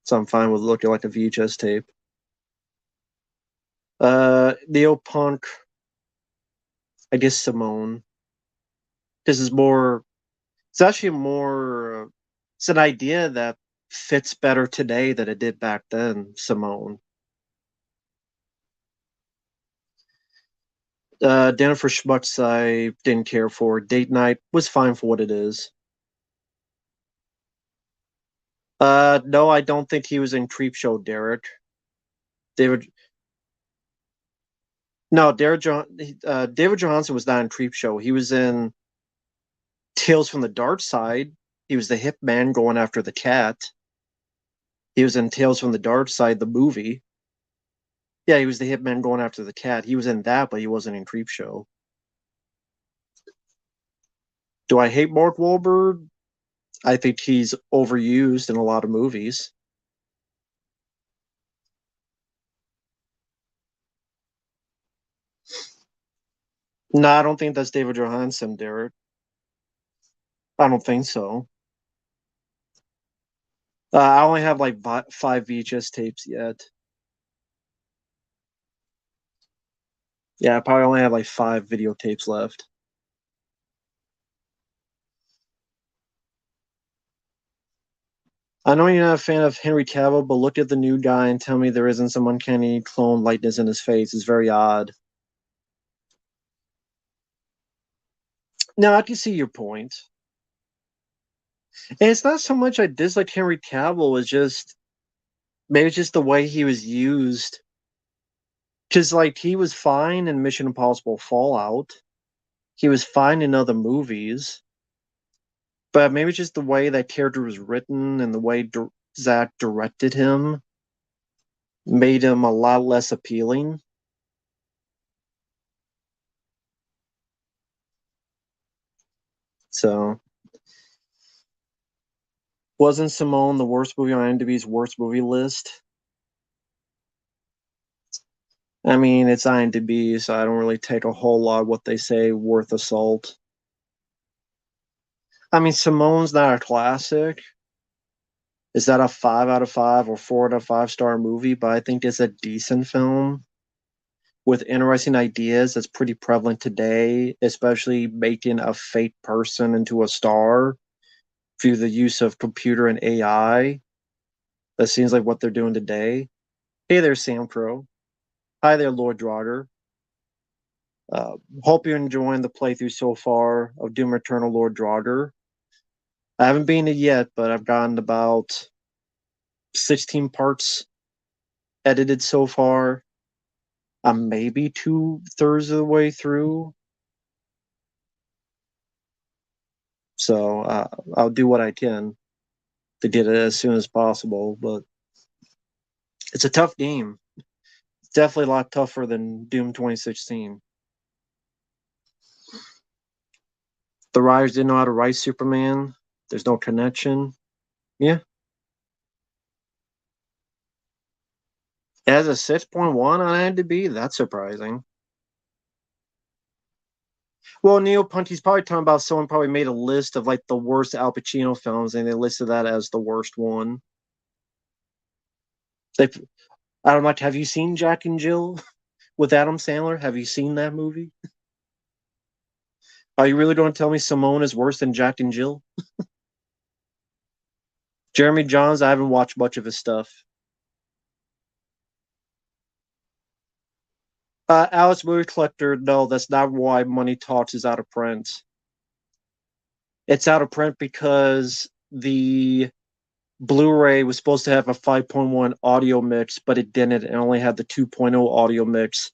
So I'm fine with looking like a VHS tape. Neo Punk, I guess Simone. This is more, it's actually more, it's an idea that fits better today than it did back then, Simone. Dinner for Schmucks, I didn't care for. Date Night was fine for what it is. No, I don't think he was in Creepshow, Derek. David, no, David Johansen was not in Creepshow. He was in Tales from the Dark Side. He was the hip man going after the cat. He was in Tales from the Dark Side, the movie. Yeah, he was the hitman going after the cat. He was in that, but he wasn't in Creepshow. Do I hate Mark Wahlberg? I think he's overused in a lot of movies. No, I don't think that's David Johansen, Derek. I don't think so. I only have like five VHS tapes yet. Yeah, I probably only have like five videotapes left. I know you're not a fan of Henry Cavill, but look at the new guy and tell me there isn't some uncanny clone likeness in his face. It's very odd. Now, I can see your point. And it's not so much I dislike Henry Cavill, it's just maybe it's just the way he was used. Because like he was fine in Mission Impossible Fallout. He was fine in other movies. But maybe it's just the way that character was written and the way Zach directed him made him a lot less appealing. So, wasn't Simone the worst movie on IMDb's worst movie list? I mean, it's IMDb, so I don't really take a whole lot of what they say worth a salt. I mean, Simone's not a classic. Is that a 5 out of 5 or 4 out of 5 star movie? But I think it's a decent film with interesting ideas that's pretty prevalent today, especially making a fake person into a star through the use of computer and AI. That seems like what they're doing today. Hey there, Sam Crow. Hi there, Lord Draugr. Hope you're enjoying the playthrough so far of Doom Eternal Lord Draugr. I haven't beaten it yet, but I've gotten about 16 parts edited so far. I'm maybe 2/3 of the way through. So I'll do what I can to get it as soon as possible. But it's a tough game. It's definitely a lot tougher than Doom 2016. The writers didn't know how to write Superman. There's no connection. Yeah. It has a 6.1 on IMDb. That's surprising. Well, Neil Punty's probably talking about someone probably made a list of like the worst Al Pacino films, and they listed that as the worst one. They, I don't know. Have you seen Jack and Jill with Adam Sandler? Have you seen that movie? Are you really going to tell me Simone is worse than Jack and Jill? Jeremy Jahns, I haven't watched much of his stuff. Alice Movie Collector, no, that's not why Money Talks is out of print. It's out of print because the Blu-ray was supposed to have a 5.1 audio mix, but it didn't. It only had the 2.0 audio mix.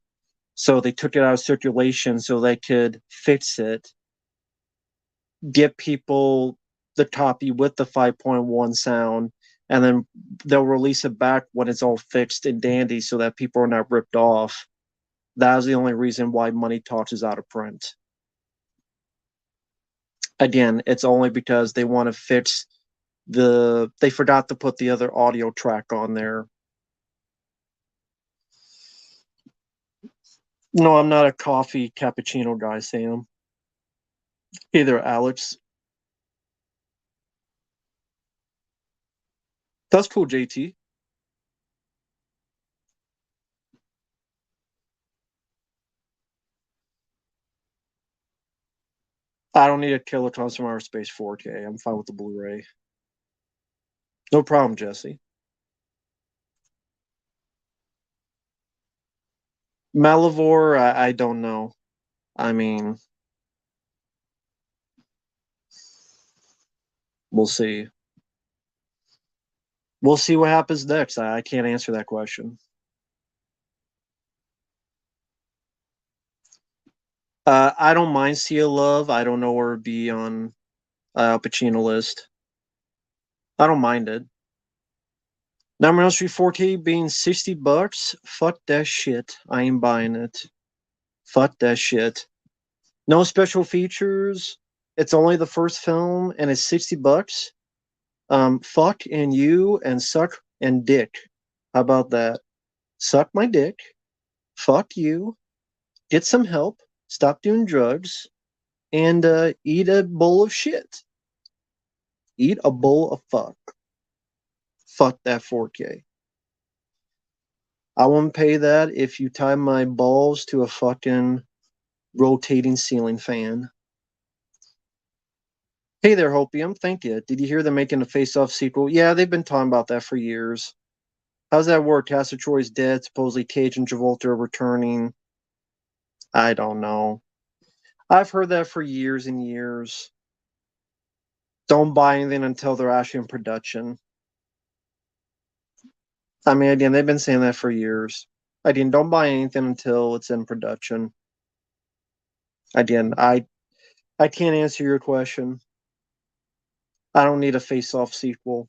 So they took it out of circulation so they could fix it, get people the copy with the 5.1 sound, and then they'll release it back when it's all fixed and dandy so that people are not ripped off. That was the only reason why Money Talks is out of print. Again, it's only because they want to fix they forgot to put the other audio track on there. No, I'm not a coffee cappuccino guy, Sam. Either Alex. That's cool, JT. I don't need a kilotons from outer space 4K. I'm fine with the Blu-ray. No problem, Jesse. Malivore, I don't know. I mean, we'll see. We'll see what happens next. I can't answer that question. I don't mind Sea of Love. I don't know where it'd be on Al Pacino list. I don't mind it. Nightmare on Elm Street 4K being $60. Fuck that shit. I ain't buying it. Fuck that shit. No special features. It's only the first film and it's $60. Fuck and you and suck and dick. How about that? Suck my dick. Fuck you. Get some help. Stop doing drugs. And eat a bowl of shit. Eat a bowl of fuck. Fuck that 4K. I won't pay that if you tie my balls to a fucking rotating ceiling fan. Hey there, Hopium. Thank you. Did you hear they're making a Face Off sequel? Yeah, they've been talking about that for years. How's that work? Castor Troy's dead. Supposedly Cage and Travolta are returning. I don't know. I've heard that for years and years. Don't buy anything until they're actually in production. I mean, again, they've been saying that for years. Again, don't buy anything until it's in production. Again, I can't answer your question. I don't need a Face Off sequel.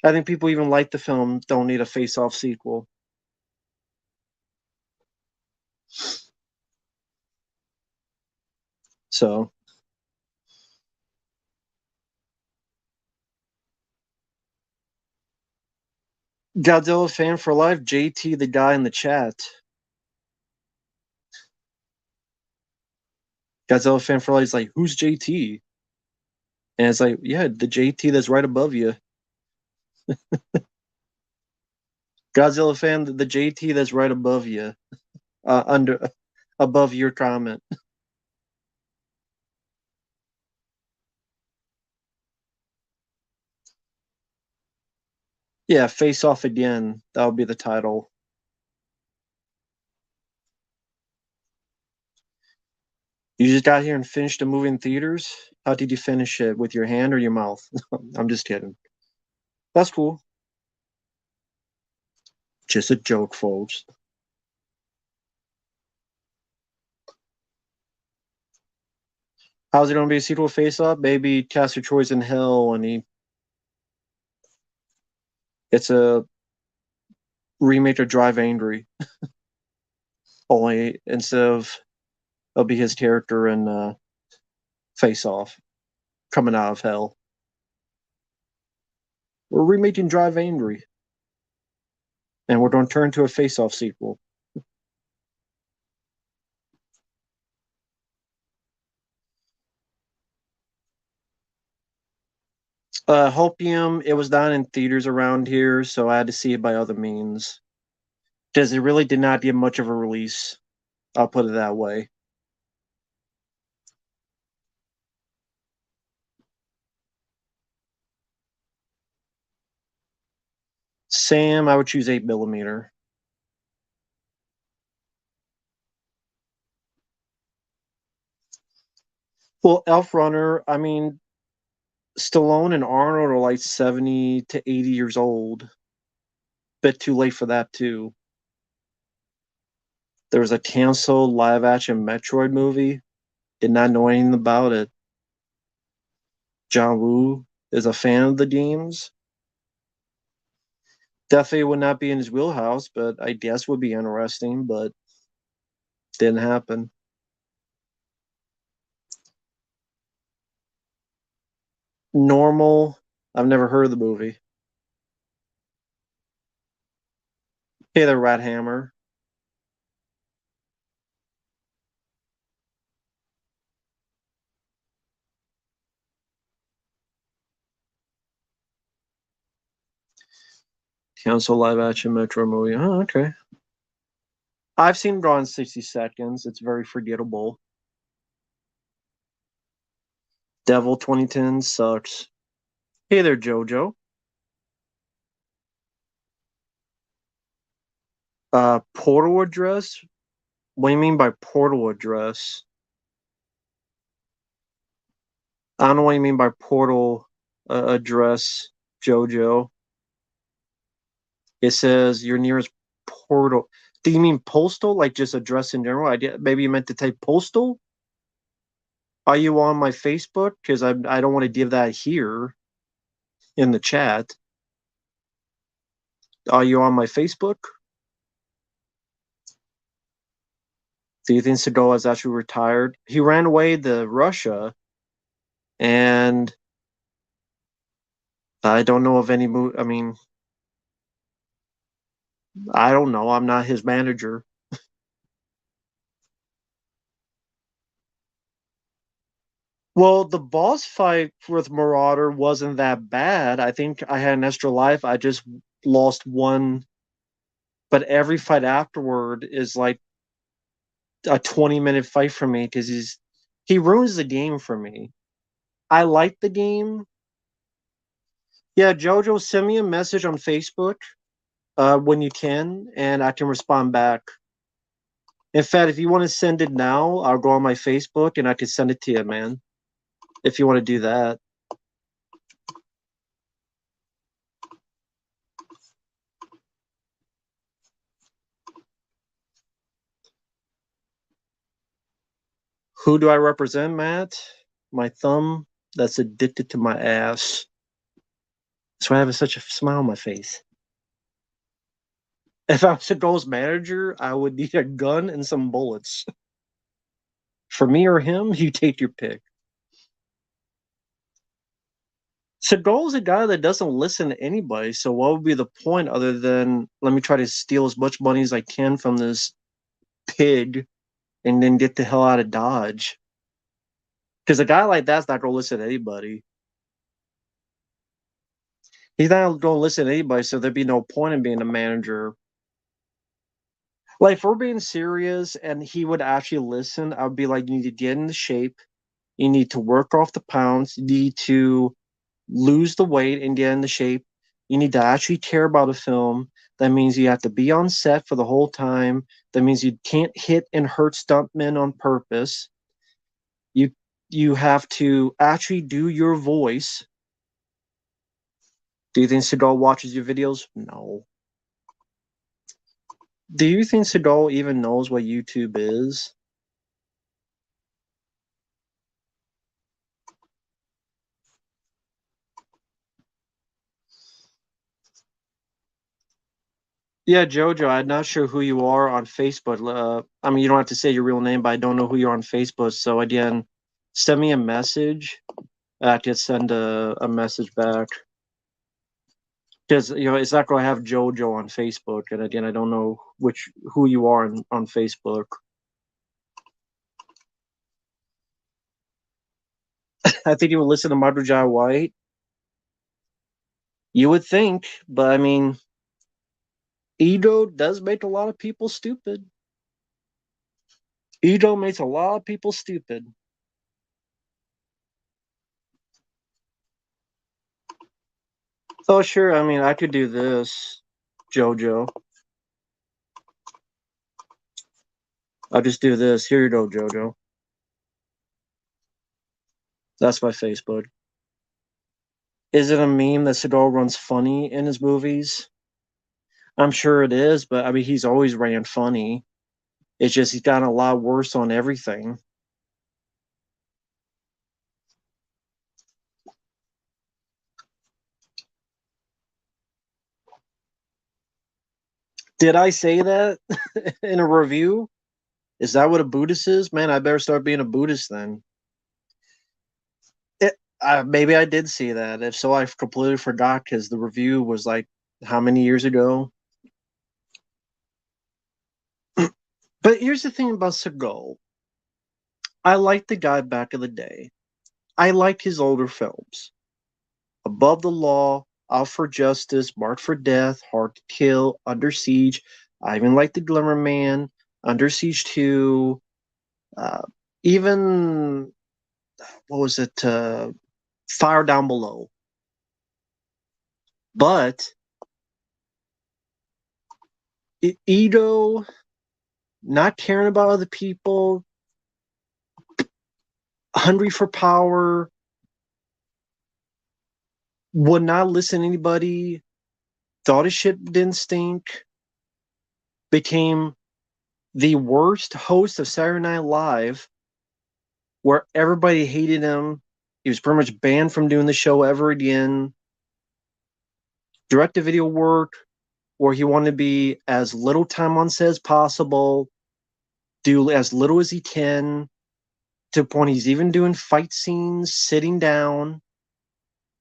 I think people even like the film don't need a Face Off sequel. So Godzilla fan for life, JT, the guy in the chat. Godzilla fan for life is like, who's JT? And it's like, yeah, the JT that's right above you. Godzilla fan, the JT that's right above you, under above your comment. Yeah, face off again. That'll be the title. You just got here and finished a movie in theaters. How did you finish it? With your hand or your mouth? I'm just kidding. That's cool. Just a joke, folks. How's it going to be a sequel face off? Maybe Castor Troy's in hell and it's a remake of Drive Angry. Only instead of it'll be his character in Face Off coming out of hell. We're remaking Drive Angry, and we're going to turn to a Face Off sequel. Hopium, it was not in theaters around here, so I had to see it by other means. Because it really did not get much of a release. I'll put it that way. Sam, I would choose 8mm. Well, Elf Runner, I mean, Stallone and Arnold are like 70 to 80 years old. Bit too late for that, too. There was a canceled live action Metroid movie. Did not know anything about it. John Woo is a fan of the games. Definitely would not be in his wheelhouse, but I guess would be interesting, but didn't happen. Normal. I've never heard of the movie. Hey there, Rat Hammer. Cancel live action Metro movie. Oh, okay. I've seen Gone in 60 Seconds. It's very forgettable. Devil 2010 sucks. Hey there, JoJo. Portal address? What do you mean by portal address? I don't know what you mean by portal address, JoJo. It says your nearest portal. Do you mean postal, like just address in general? Maybe you meant to type postal. Are you on my Facebook? Because I don't want to give that here in the chat. Are you on my Facebook? Do you think Seagal is actually retired? He ran away to Russia, and I don't know of any move. I mean, I don't know. I'm not his manager. Well, the boss fight with Marauder wasn't that bad. I think I had an extra life. I just lost one, but every fight afterward is like a 20-minute fight for me because he ruins the game for me. I like the game. Yeah, Jojo, send me a message on Facebook when you can, and I can respond back. In fact, if you want to send it now, I'll go on my Facebook and I can send it to you, man. If you want to do that. Who do I represent, Matt? My thumb that's addicted to my ass. That's why I have such a smile on my face. If I was a Ghost manager, I would need a gun and some bullets. For me or him, you take your pick. Seagal's a guy that doesn't listen to anybody, so what would be the point other than let me try to steal as much money as I can from this pig and then get the hell out of Dodge? Because a guy like that's not going to listen to anybody. He's not going to listen to anybody, so there'd be no point in being a manager. Like, if we're being serious and he would actually listen, I would be like, you need to get into shape. You need to work off the pounds. You need to lose the weight and get into shape. You need to actually care about a film. That means you have to be on set for the whole time. That means you can't hit and hurt stuntmen on purpose. You you have to actually do your voice. Do you think Seagal watches your videos? No. Do you think Seagal even knows what YouTube is? Yeah, Jojo, I'm not sure who you are on Facebook. I mean, you don't have to say your real name, but I don't know who you are on Facebook. So again, send me a message. I could send a message back because it's not going to have Jojo on Facebook. And again, I don't know who you are on Facebook. I think you would listen to Madhu Jai White. You would think, but I mean, ego does make a lot of people stupid. Ego makes a lot of people stupid. Oh, sure. I mean, I could do this, Jojo. I'll just do this. Here you go, Jojo. That's my Facebook. Is it a meme that Seagal runs funny in his movies? I'm sure it is, but I mean, he's always ran funny. It's just he's gotten a lot worse on everything. Did I say that in a review? Is that what a Buddhist is? Man, I better start being a Buddhist then. Maybe I did see that. If so, I completely forgot because the review was like how many years ago? But here's the thing about Seagal. I liked the guy back in the day. I liked his older films. Above the Law, Out for Justice, Marked for Death, Hard to Kill, Under Siege. I even liked The Glimmer Man, Under Siege 2, uh, even, what was it, Fire Down Below. But ego, not caring about other people, hungry for power, would not listen to anybody, thought his shit didn't stink, became the worst host of Saturday Night Live, where everybody hated him. He was pretty much banned from doing the show ever again. Direct to video work, where he wanted to be as little time on set as possible, do as little as he can, to the point he's even doing fight scenes sitting down.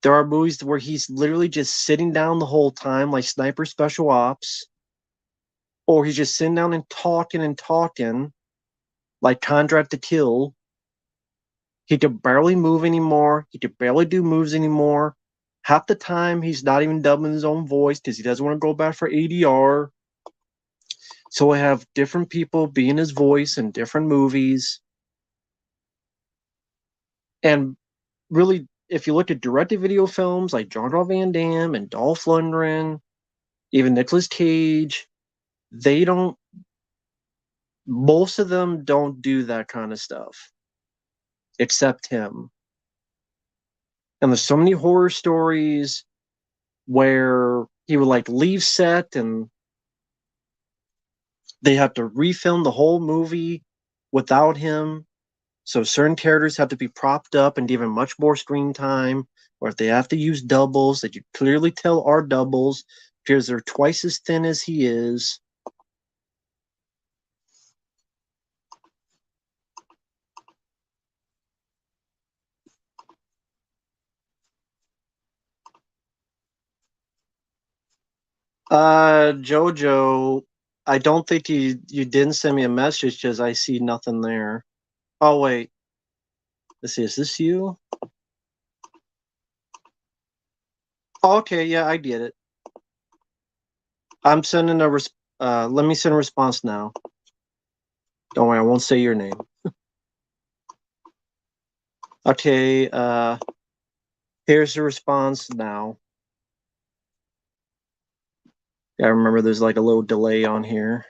There are movies where he's literally just sitting down the whole time, like Sniper Special Ops, or he's just sitting down and talking, like Contract to Kill. He could barely move anymore. He could barely do moves anymore. Half the time, he's not even dubbing his own voice because he doesn't want to go back for ADR. So I have different people being his voice in different movies. And really, if you look at direct-to-video films like Jean-Claude Van Damme and Dolph Lundgren, even Nicolas Cage, they don't, most of them don't do that kind of stuff, except him. And there's so many horror stories where he would like leave set and they have to refilm the whole movie without him. So certain characters have to be propped up and given much more screen time, or if they have to use doubles that you clearly tell are doubles because they're twice as thin as he is. Jojo, I don't think you didn't send me a message because I see nothing there. Oh wait, let's see. Is this you? Oh, okay, yeah, I get it. I'm sending a let me send a response now. Don't worry, I won't say your name. Okay, here's the response now. Yeah, I remember there's like a little delay on here.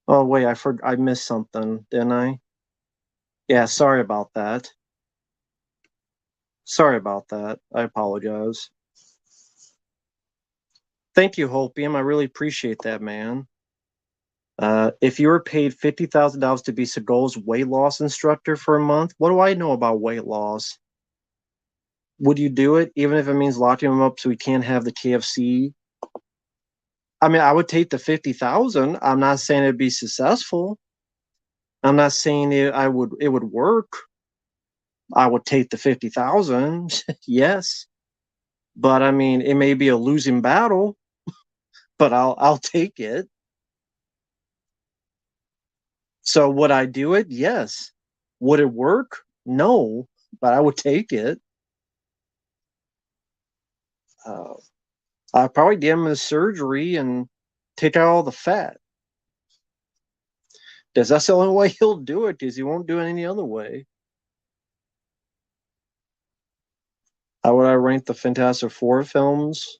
Oh wait, I missed something, didn't I? Yeah, sorry about that. Sorry about that. I apologize. Thank you, Hopium. I really appreciate that, man. If you were paid $50,000 to be Seagal's weight loss instructor for a month, what do I know about weight loss? Would you do it, even if it means locking him up so he can't have the KFC? I mean, I would take the 50,000. I'm not saying it'd be successful. I'm not saying it would work. I would take the 50,000. Yes. But I mean, it may be a losing battle, but I'll take it. So would I do it? Yes. Would it work? No, but I would take it. Uh, I'd probably give him the surgery and take out all the fat. Because that's the only way he'll do it, because he won't do it any other way. How would I rank the Fantastic Four films?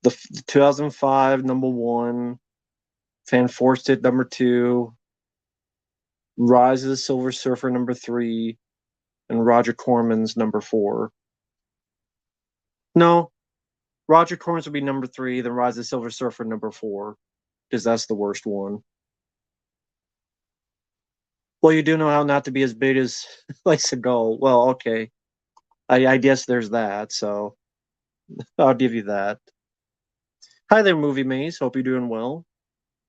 The 2005 number one, Fan Forsted number two, Rise of the Silver Surfer number three, and Roger Corman's number four. No, Roger Corman's would be number three, then Rise of the Silver Surfer number four, because that's the worst one. Well, you do know how not to be as big as like Seagal. Well, okay. I guess there's that, so I'll give you that. Hi there, Movie Maze. Hope you're doing well.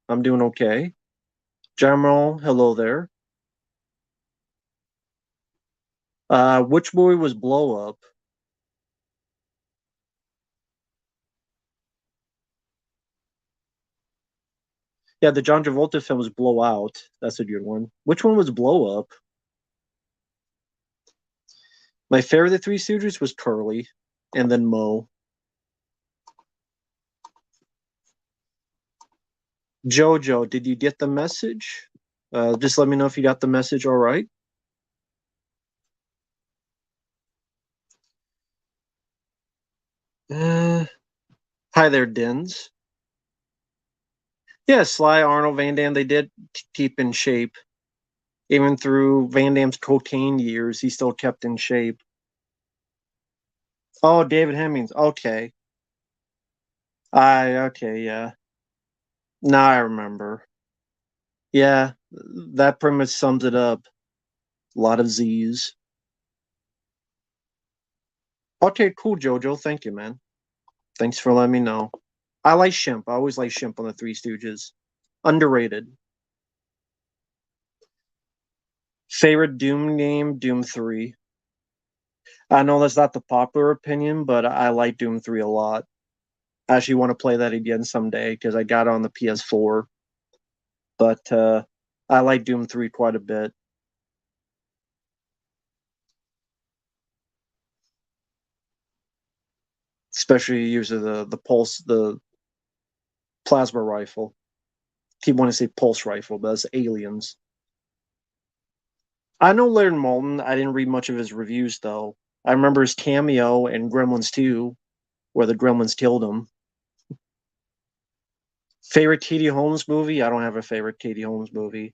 I'm doing okay. Jamal, hello there. Which movie was Blow Up? Yeah, the John Travolta film was Blow Out. That's a good one. Which one was Blow Up? My favorite of the Three Stooges was Curly, and then Mo. Jojo, did you get the message? Just let me know if you got the message. All right. Uh, Hi there, Dins. Yeah, Sly, Arnold, Van Damme. They did keep in shape. Even through Van Damme's cocaine years, he still kept in shape. Oh, David Hemmings. Okay. Okay, yeah. Now I remember. Yeah, that pretty much sums it up. A lot of Z's. Okay, cool, Jojo. Thank you, man. Thanks for letting me know. I like Shemp. I always like Shemp on the Three Stooges. Underrated. Favorite Doom game, Doom 3. I know that's not the popular opinion, but I like Doom 3 a lot. I actually want to play that again someday because I got it on the PS4. But I like Doom 3 quite a bit. Especially use of the plasma rifle. People want to say pulse rifle, but that's aliens. I know Laird Moulton. I didn't read much of his reviews though. I remember his cameo in Gremlins 2, where the Gremlins killed him. Favorite Katie Holmes movie? I don't have a favorite Katie Holmes movie.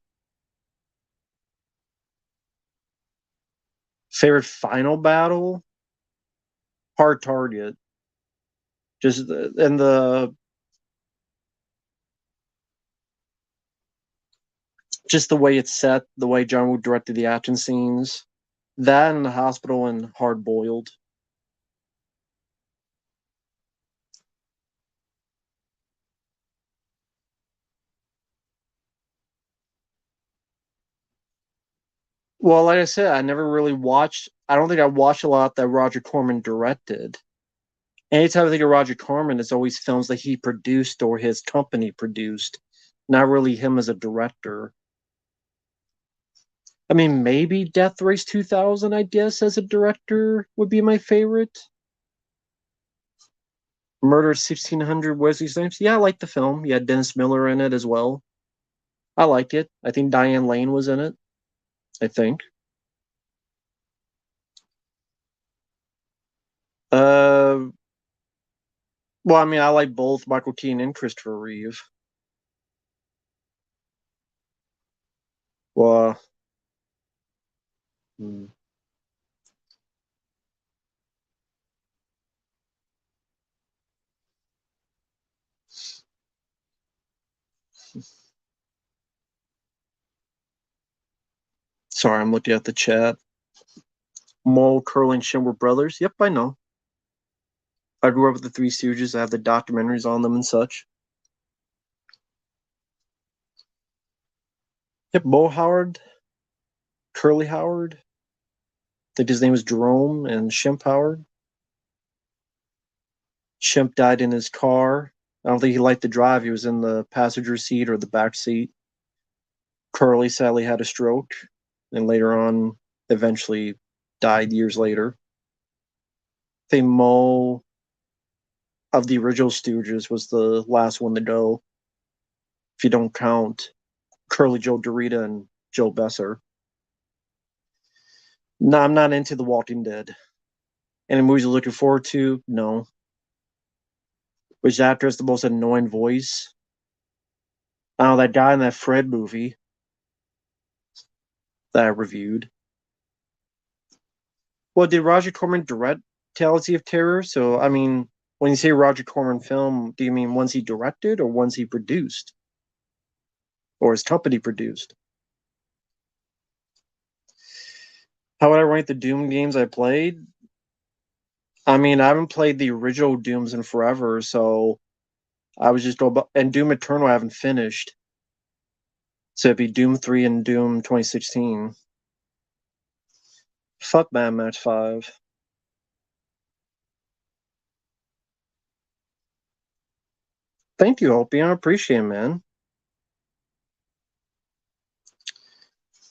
Favorite final battle? Hard Target. And just the way it's set, the way John Woo directed the action scenes. That and the hospital and Hard Boiled. Well, like I said, I never really watched. I don't think I watched a lot that Roger Corman directed. Anytime I think of Roger Corman, it's always films that he produced or his company produced, not really him as a director. I mean, maybe Death Race 2000, I guess, as a director would be my favorite. Murder 1600, Wesley Snipes. Yeah, I like the film. You had Dennis Miller in it as well. I like it. I think Diane Lane was in it. I think. Uh, well, I mean, I like both Michael Keaton and Christopher Reeve. Well, hmm. Sorry, I'm looking at the chat. Mole, Curl, and Shin were brothers. Yep, I know. I grew up with the Three Stooges. I have the documentaries on them and such. Yep, Mo Howard, Curly Howard. I think his name was Jerome and Shemp Howard. Shemp died in his car. I don't think he liked to drive. He was in the passenger seat or the back seat. Curly sadly had a stroke and later on eventually died years later. I think Mo of the original Stooges was the last one to go, if you don't count Curly Joe Dorita and Joe Besser. No, I'm not into The Walking Dead. Any movies you're looking forward to? No. Which actor has the most annoying voice? Oh, that guy in that Fred movie that I reviewed. Well, did Roger Corman direct Galaxy of Terror? So, I mean, when you say Roger Corman film, do you mean ones he directed or ones he produced? Or his company produced? How would I rank the Doom games I played? I mean, I haven't played the original Dooms in forever, so I was just about, and Doom Eternal I haven't finished. So it'd be Doom 3 and Doom 2016. Fuck Mad Max 5. Thank you, Hopium. I appreciate it, man.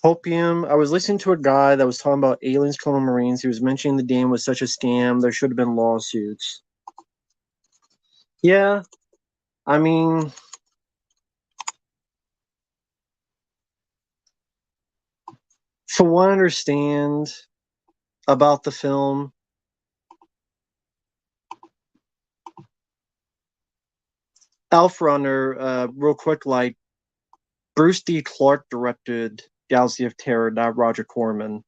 Hopium, I was listening to a guy that was talking about aliens killing Marines. He was mentioning the game was such a scam. There should have been lawsuits. Yeah, I mean, from what I understand about the film, Elf Runner, real quick, like Bruce D. Clark directed Galaxy of Terror, not Roger Corman.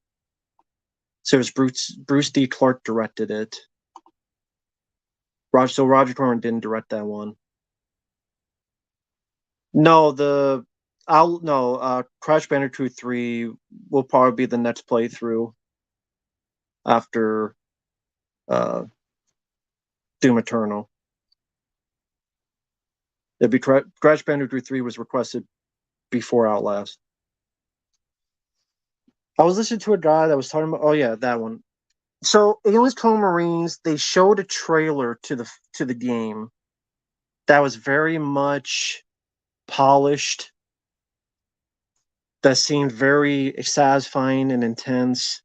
So it was Bruce D. Clark directed it. Roger Corman didn't direct that one. No, I'll no Crash Bandicoot 3 will probably be the next playthrough after uh, Doom Eternal. It'd be Crash Bandicoot 3 was requested before Outlast. I was listening to a guy that was talking about. Oh yeah, that one. So Aliens Colonial Marines, they showed a trailer to the game that was very much polished, that seemed very satisfying and intense.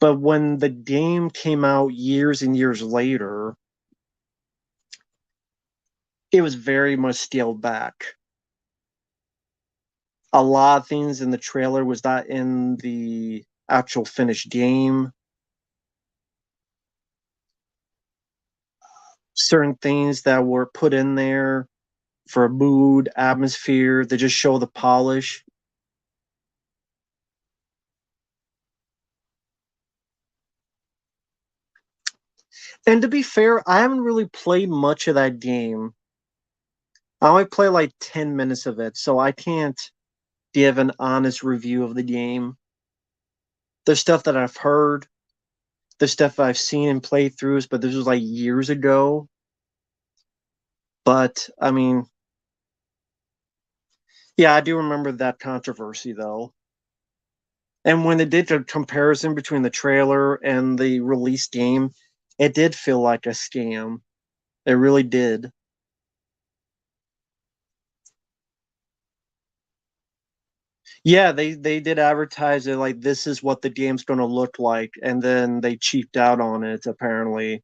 But when the game came out years and years later, it was very much scaled back. A lot of things in the trailer was not in the actual finished game. Certain things that were put in there for mood, atmosphere, they just show the polish. And to be fair, I haven't really played much of that game. I only play like 10 minutes of it, so I can't give an honest review of the game. There's stuff that I've heard, there's stuff I've seen in playthroughs, but this was like years ago. But I mean, yeah, I do remember that controversy though. And when they did the comparison between the trailer and the release game, it did feel like a scam. It really did. Yeah, they did advertise it like this is what the game's going to look like, and then they cheaped out on it apparently,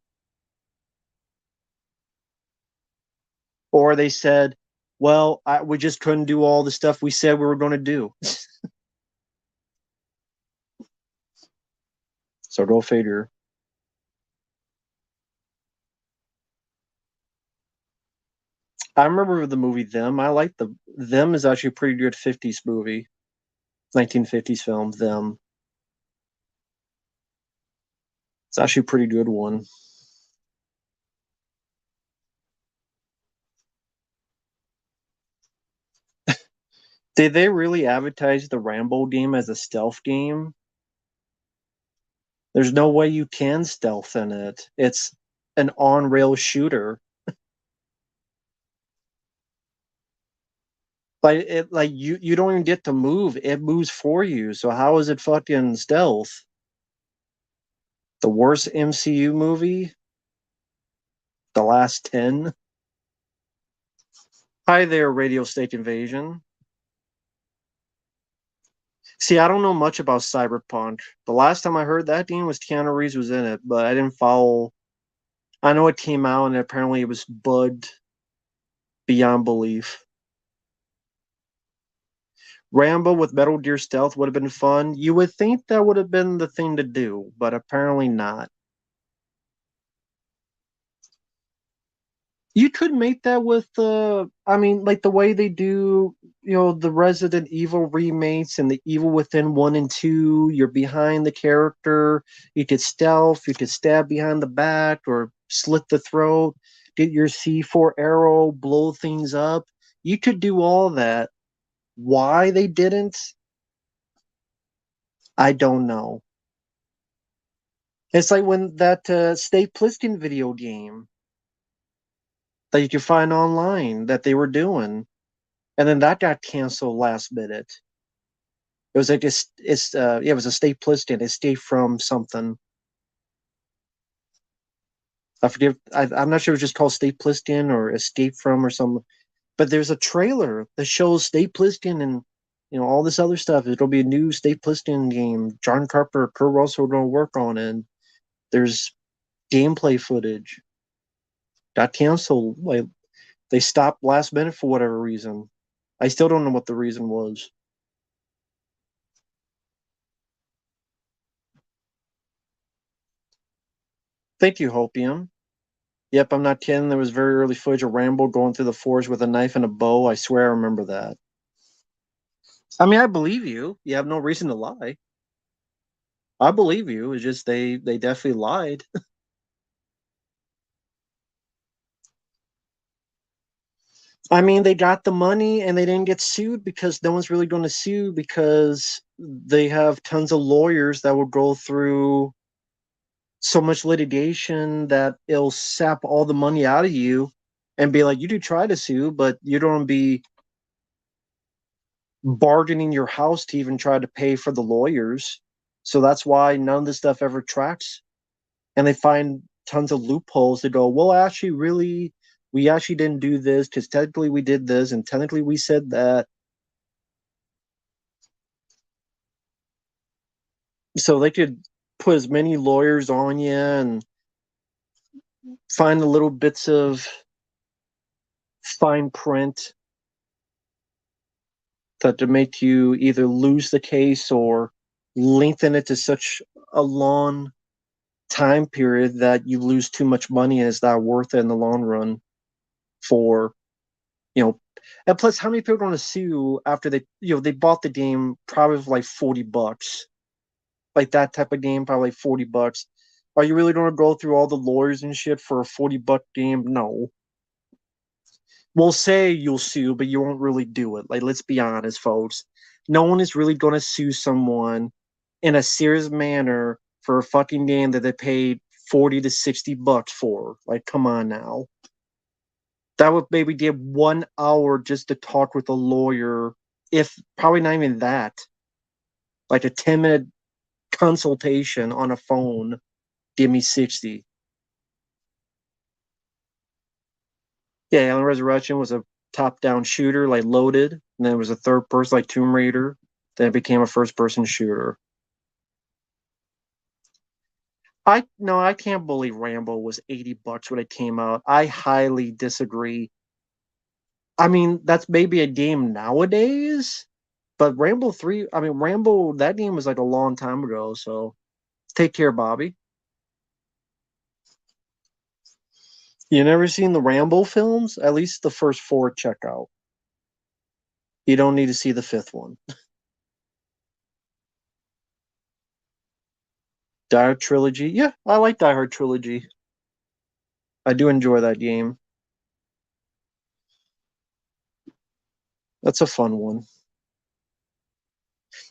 or they said, "Well, we just couldn't do all the stuff we said we were going to do." So go figure. I remember the movie Them. I like the Them is actually a pretty good 50s movie, 1950s film. Them. It's actually a pretty good one. Did they really advertise the Rambo game as a stealth game? There's no way you can stealth in it. It's an on-rail shooter. Like you don't even get to move. It moves for you. So how is it fucking stealth? The worst MCU movie? The last 10? Hi there, Radio State Invasion. See, I don't know much about Cyberpunk. The last time I heard that game was Keanu Reeves was in it, but I didn't follow. I know it came out and apparently it was bugged beyond belief. Rambo with Metal Gear Stealth would have been fun. You would think that would have been the thing to do, but apparently not. You could make that with I mean, like the way they do, the Resident Evil remakes and the Evil Within 1 and 2, you're behind the character, you could stealth, you could stab behind the back or slit the throat, get your C4 arrow, blow things up. You could do all that. Why they didn't, I don't know. It's like when that Stay Pliskin video game that you could find online that they were doing, and then that got canceled last minute. It was like yeah, it was a Stay Pliskin, Escape from something. I forget. I'm not sure it was just called Stay Pliskin or Escape from or something. But there's a trailer that shows Stay Pliskin and all this other stuff. It'll be a new Stay Pliskin game. John Carpenter, Kurt Russell are going to work on it. And there's gameplay footage. Got canceled. Like they stopped last minute for whatever reason. I still don't know what the reason was. Thank you, Hopium. Yep, I'm not kidding. There was very early footage of Rambo going through the forest with a knife and a bow. I swear I remember that. I mean, I believe you. You have no reason to lie. I believe you. It's just they definitely lied. I mean, they got the money and they didn't get sued because no one's really going to sue because they have tons of lawyers that will go through so much litigation that it'll sap all the money out of you and be like, you do try to sue, but you don't be bargaining your house to even try to pay for the lawyers. So that's why none of this stuff ever tracks. And they find tons of loopholes to go, well, actually, really, we actually didn't do this because technically we did this and technically we said that. So they could put as many lawyers on you and find the little bits of fine print that to make you either lose the case or lengthen it to such a long time period that you lose too much money and it's not worth it in the long run for you know and plus how many people are going to sue after they bought the game probably for like $40, like that type of game, probably like $40. Are you really going to go through all the lawyers and shit for a $40 game? No. We'll say you'll sue, but you won't really do it. Like, let's be honest, folks. No one is really going to sue someone in a serious manner for a fucking game that they paid 40 to $60 for. Like, come on now. That would maybe give 1 hour just to talk with a lawyer, if probably not even that. like a 10-minute consultation on a phone. Give me 60. Yeah, Alien Resurrection was a top-down shooter, like loaded, and then it was a third person, like Tomb Raider. Then it became a first-person shooter. I no, I can't believe Rambo was $80 when it came out. I highly disagree. I mean, that's maybe a game nowadays, but Rambo 3, I mean, Rambo, that game was like a long time ago, so take care, Bobby. You never seen the Rambo films? At least the first four check out. You don't need to see the fifth one. Die Hard Trilogy. Yeah, I like Die Hard Trilogy. I do enjoy that game. That's a fun one.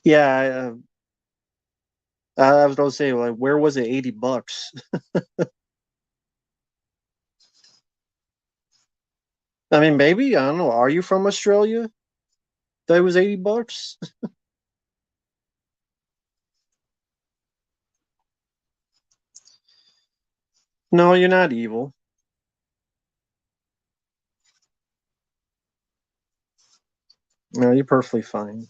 Yeah, I was going to say, like, where was it? $80. I mean, maybe I don't know. Are you from Australia? That was $80. No, you're not evil. No, you're perfectly fine.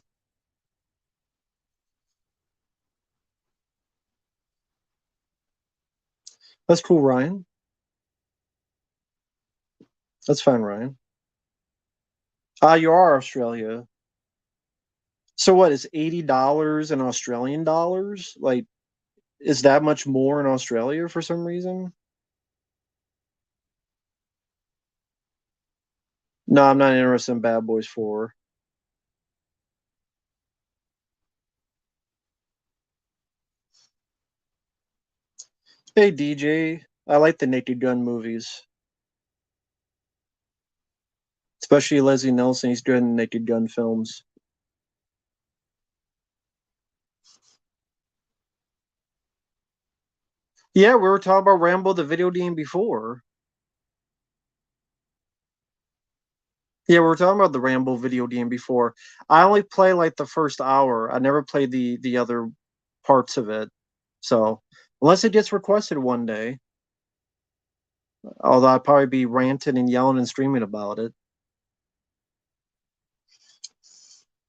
That's cool, Ryan. That's fine, Ryan. Ah, you are Australia. So what is $80 in Australian dollars? Like, is that much more in Australia for some reason? No, I'm not interested in Bad Boys 4. Hey, DJ, I like the Naked Gun movies, especially Leslie Nelson. He's doing Naked Gun films. Yeah, we were talking about Rambo the video game before. Yeah, we were talking about the Rambo video game before. I only play like the first hour. I never played the other parts of it. So unless it gets requested one day, although I'd probably be ranting and yelling and screaming about it.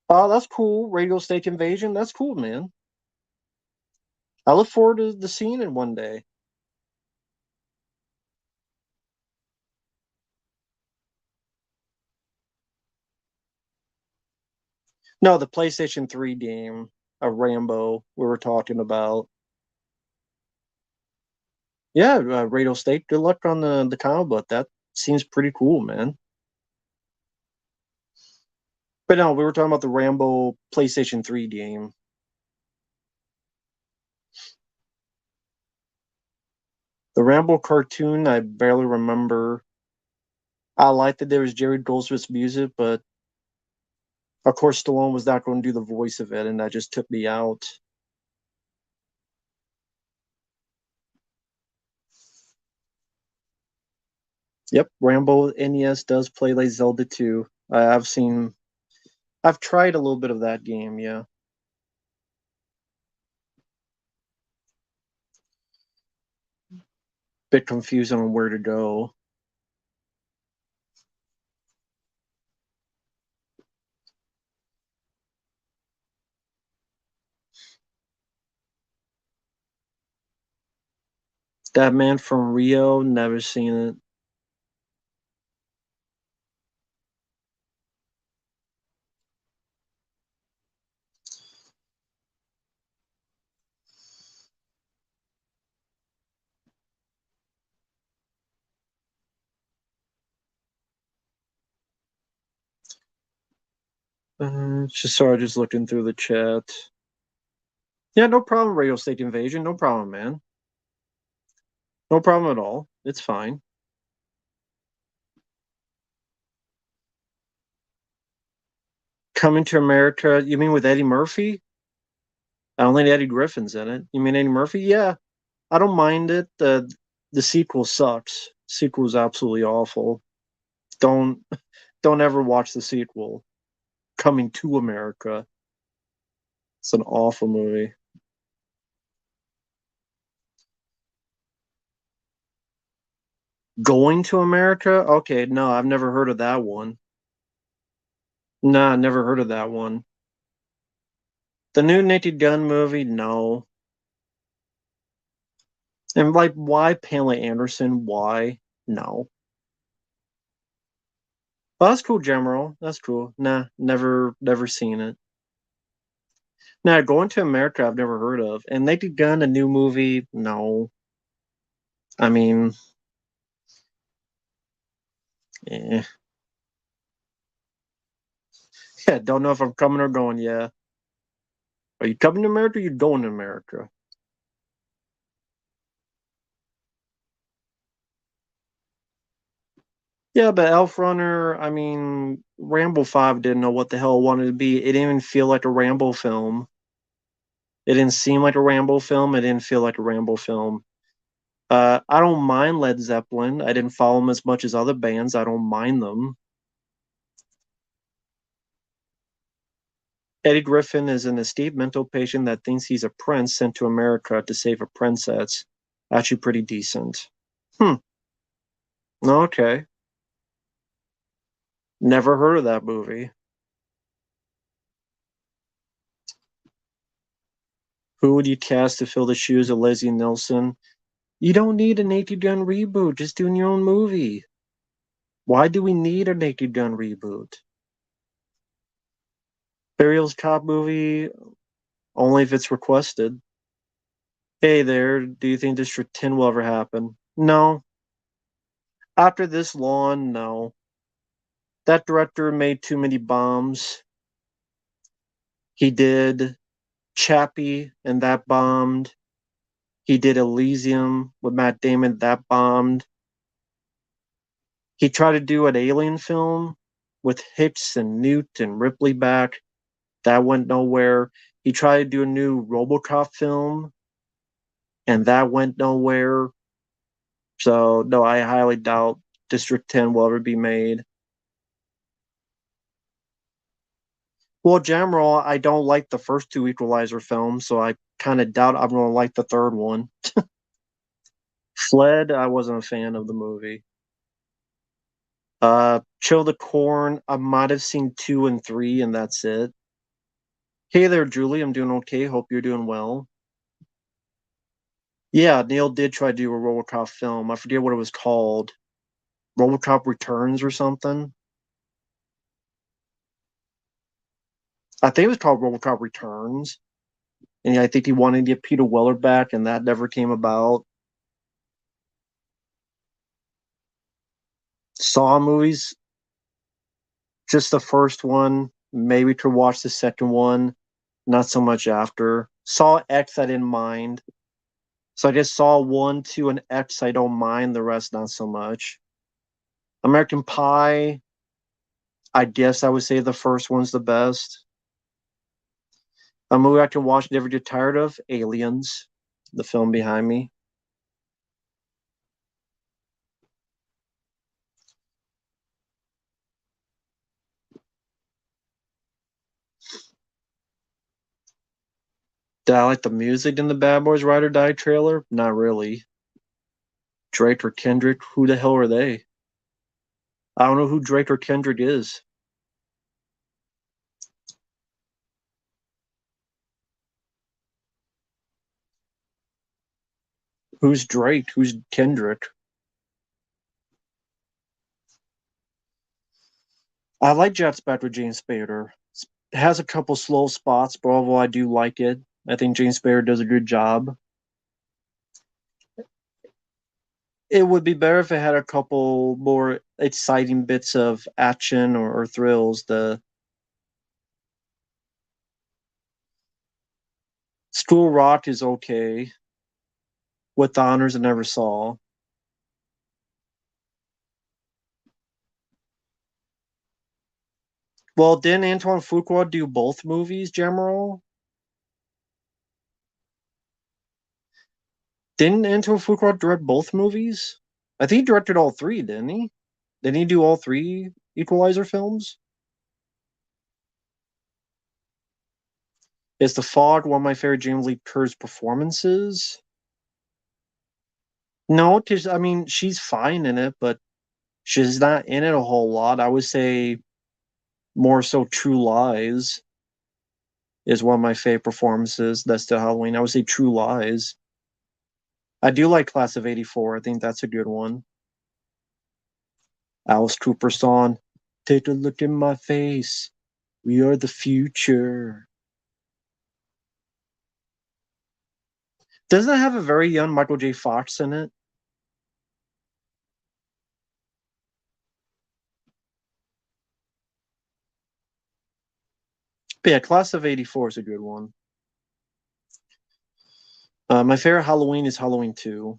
Oh, that's cool. Radio State Invasion. That's cool, man. I look forward to the seeing it one day. No, the PlayStation 3 game of Rambo we were talking about. Yeah, Radio State. Good luck on the comic book. That seems pretty cool, man. But no, we were talking about the Rambo PlayStation 3 game. The Rambo cartoon, I barely remember. I liked that there was Jerry Goldsmith's music, but of course Stallone was not going to do the voice of it, and that just took me out. Yep, Rambo NES does play like Zelda 2. I've tried a little bit of that game, yeah. Bit confused on where to go. That Man from Rio, never seen it. Just sorry, just looking through the chat. Yeah, no problem, Radio State Invasion. No problem, man. No problem at all. It's fine. Coming to America, you mean with Eddie Murphy? I don't think Eddie Griffin's in it. You mean Eddie Murphy? Yeah, I don't mind it. The sequel sucks. Sequel's absolutely awful. Don't don't ever watch the sequel. Coming to America. It's an awful movie. Going to America? Okay, no, I've never heard of that one. Nah, never heard of that one. The new Naked Gun movie? No. And like, why Pamela Anderson? Why? No. Well, that's cool, General. That's cool. Nah, never seen it. Nah, Going to America, I've never heard of. And Naked Gun, a new movie? No. I mean, eh. Yeah, don't know if I'm coming or going. Yeah. Are you coming to America or you going to America? Yeah, but Elf Runner, I mean, Rambo 5 didn't know what the hell it wanted to be. It didn't even feel like a Rambo film. It didn't seem like a Rambo film. It didn't feel like a Rambo film. I don't mind Led Zeppelin. I didn't follow them as much as other bands. I don't mind them. Eddie Griffin is an esteemed mental patient that thinks he's a prince sent to America to save a princess. Actually, pretty decent. Hmm. Okay. Never heard of that movie. Who would you cast to fill the shoes of Leslie Nielsen? You don't need a Naked Gun reboot. Just doing your own movie. Why do we need a Naked Gun reboot? Burial's cop movie only if it's requested. Hey there, do you think District 10 will ever happen? No. After this long, no. That director made too many bombs. He did Chappie, and that bombed. He did Elysium with Matt Damon, that bombed. He tried to do an Alien film with Hicks and Newt and Ripley back. That went nowhere. He tried to do a new RoboCop film, and that went nowhere. So, no, I highly doubt District 10 will ever be made. Well, Jamroll, I don't like the first two Equalizer films, so I kind of doubt I'm going to like the third one. Fled, I wasn't a fan of the movie. Chill the Corn, I might have seen 2 and 3, and that's it. Hey there, Julie. I'm doing okay. Hope you're doing well. Yeah, Neil did try to do a RoboCop film. I forget what it was called. RoboCop Returns or something. I think it was called RoboCop Returns. And I think he wanted to get Peter Weller back, and that never came about. Saw movies, just the first one. Maybe to watch the second one, not so much after. Saw X, I didn't mind. So I guess Saw 1, 2, and X, I don't mind. The rest, not so much. American Pie, I guess I would say the first one's the best. A movie I can watch, never get tired of, Aliens, the film behind me. Did I like the music in the Bad Boys Ride or Die trailer? Not really. Drake or Kendrick, who the hell are they? I don't know who Drake or Kendrick is. Who's Drake? Who's Kendrick? I like Jets back with James Spader. It has a couple slow spots, but overall I do like it. I think James Spader does a good job. It would be better if it had a couple more exciting bits of action or thrills. The School Rock is okay. With the Honors I never saw. Well, didn't Antoine Fuqua do both movies, General? Didn't Antoine Fuqua direct both movies? I think he directed all three, didn't he? Didn't he do all three Equalizer films? Is The Fog one of my favorite Jamie Lee Curtis performances? No, because I mean she's fine in it, but she's not in it a whole lot. I would say more so True Lies is one of my favorite performances. That's still Halloween. I would say True Lies. I do like Class of '84. I think that's a good one. Alice Cooper song. Take a look in my face. We are the future. Doesn't it have a very young Michael J. Fox in it? But yeah, Class of '84 is a good one. My favorite Halloween is Halloween 2.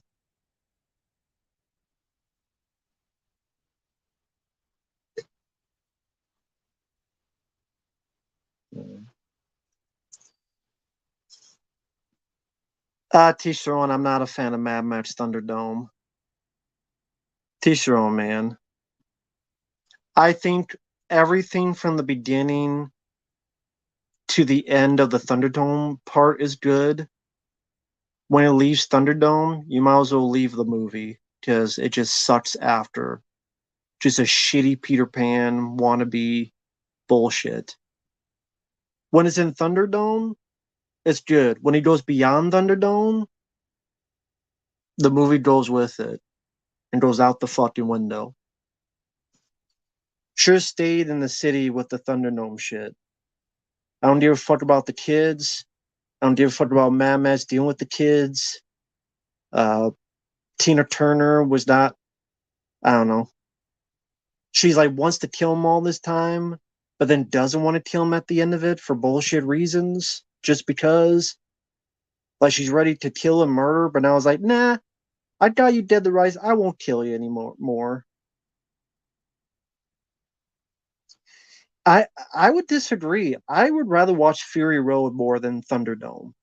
Teach their own. I'm not a fan of Mad Max Thunderdome. Teach their own, man. I think everything from the beginning to the end of the Thunderdome part is good. When it leaves Thunderdome, you might as well leave the movie because it just sucks after. Just a shitty Peter Pan wannabe bullshit. When it's in Thunderdome, it's good. When he goes beyond Thunderdome, the movie goes with it and goes out the fucking window. Should have stayed in the city with the Thunderdome shit. I don't give a fuck about the kids. I don't give a fuck about Mad Max dealing with the kids. Uh, Tina Turner was not, I don't know. She's like wants to kill him all this time, but then doesn't want to kill him at the end of it for bullshit reasons, just because. Like she's ready to kill and murder, but now I was like, nah, I got you dead the rights. I won't kill you anymore. I would disagree. I would rather watch Fury Road more than Thunderdome.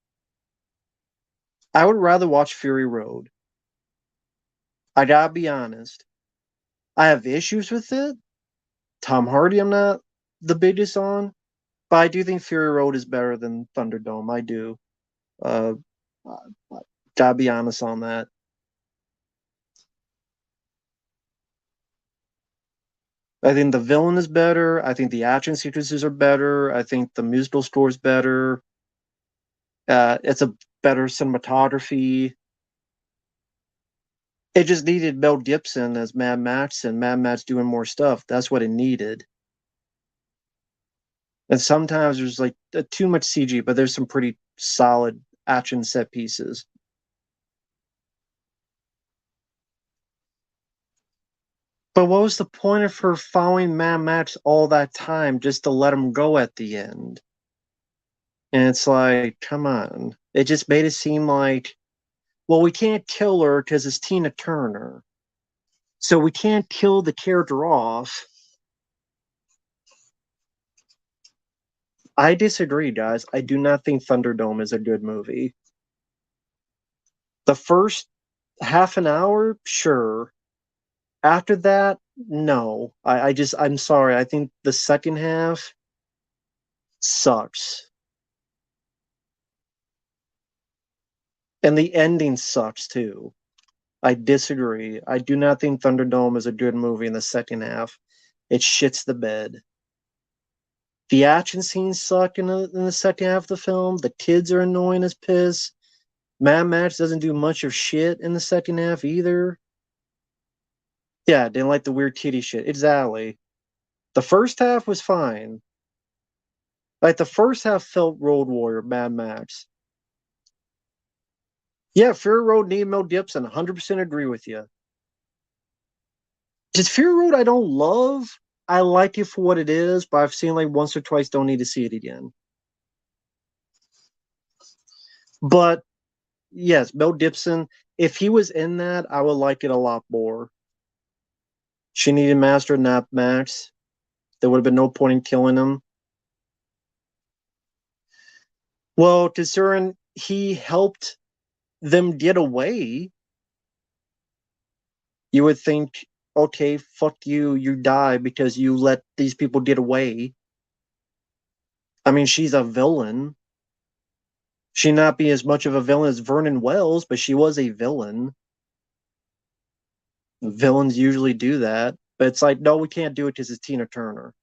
I would rather watch Fury Road. I gotta be honest. I have issues with it. Tom Hardy, I'm not the biggest on, but I do think Fury Road is better than Thunderdome. I do. Uh, gotta be honest on that. I think the villain is better. I think the action sequences are better. I think the musical score is better. It's a better cinematography. It just needed Mel Gibson as Mad Max and Mad Max doing more stuff. That's what it needed. And sometimes there's like too much CG, but there's some pretty solid action set pieces. But what was the point of her following Mad Max all that time just to let him go at the end? And it's like, come on. It just made it seem like, well, we can't kill her because it's Tina Turner. So we can't kill the character off. I disagree, guys. I do not think Thunderdome is a good movie. The first half an hour, sure. After that, no. I'm sorry. I think the second half sucks. And the ending sucks too. I disagree. I do not think Thunderdome is a good movie in the second half. It shits the bed. The action scenes suck in the second half of the film. The kids are annoying as piss. Mad Max doesn't do much of shit in the second half either. Yeah, didn't like the weird kitty shit. Exactly. The first half was fine. Like the first half felt Road Warrior, Mad Max. Yeah, Fury Road needed Mel Gibson. 100% agree with you. Just Fury Road, I don't love. I like it for what it is, but I've seen like once or twice. Don't need to see it again. But yes, Mel Gibson. If he was in that, I would like it a lot more. She needed Master, not Max. There would have been no point in killing him. Well, considering he helped them get away, you would think, okay, fuck you, you die because you let these people get away. I mean, she's a villain. She not be as much of a villain as Vernon Wells, but she was a villain. Villains usually do that, but it's like, no, we can't do it because it's Tina Turner.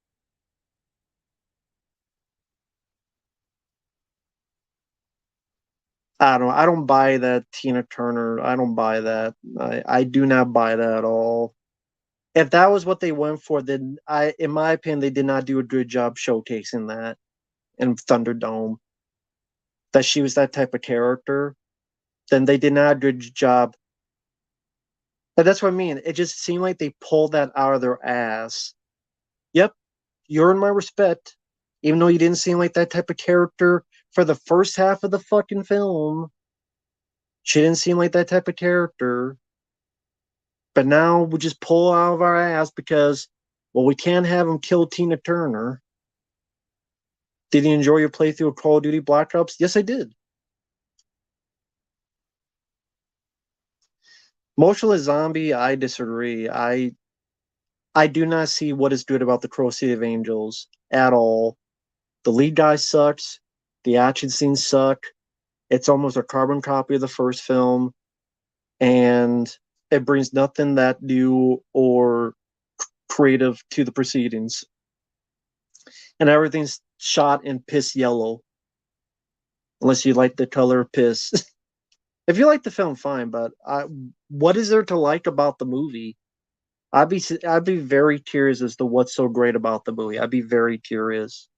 I don't. I don't buy that Tina Turner. I don't buy that. I do not buy that at all. If that was what they went for, then in my opinion, they did not do a good job showcasing that in Thunderdome. That she was that type of character, then they did not do a good job. And that's what I mean. It just seemed like they pulled that out of their ass. Yep, you're in my respect, even though you didn't seem like that type of character for the first half of the fucking film. She didn't seem like that type of character. But now we just pull out of our ass because, well, we can't have him kill Tina Turner. Did you enjoy your playthrough of Call of Duty Black Ops? Yes, I did. Motionless Zombie, I disagree. I do not see what is good about the Crow City of Angels at all. The lead guy sucks. The action scenes suck. It's almost a carbon copy of the first film, and it brings nothing that new or creative to the proceedings. And everything's shot in piss yellow, unless you like the color piss. If you like the film, fine. But what is there to like about the movie? I'd be very curious as to what's so great about the movie. I'd be very curious.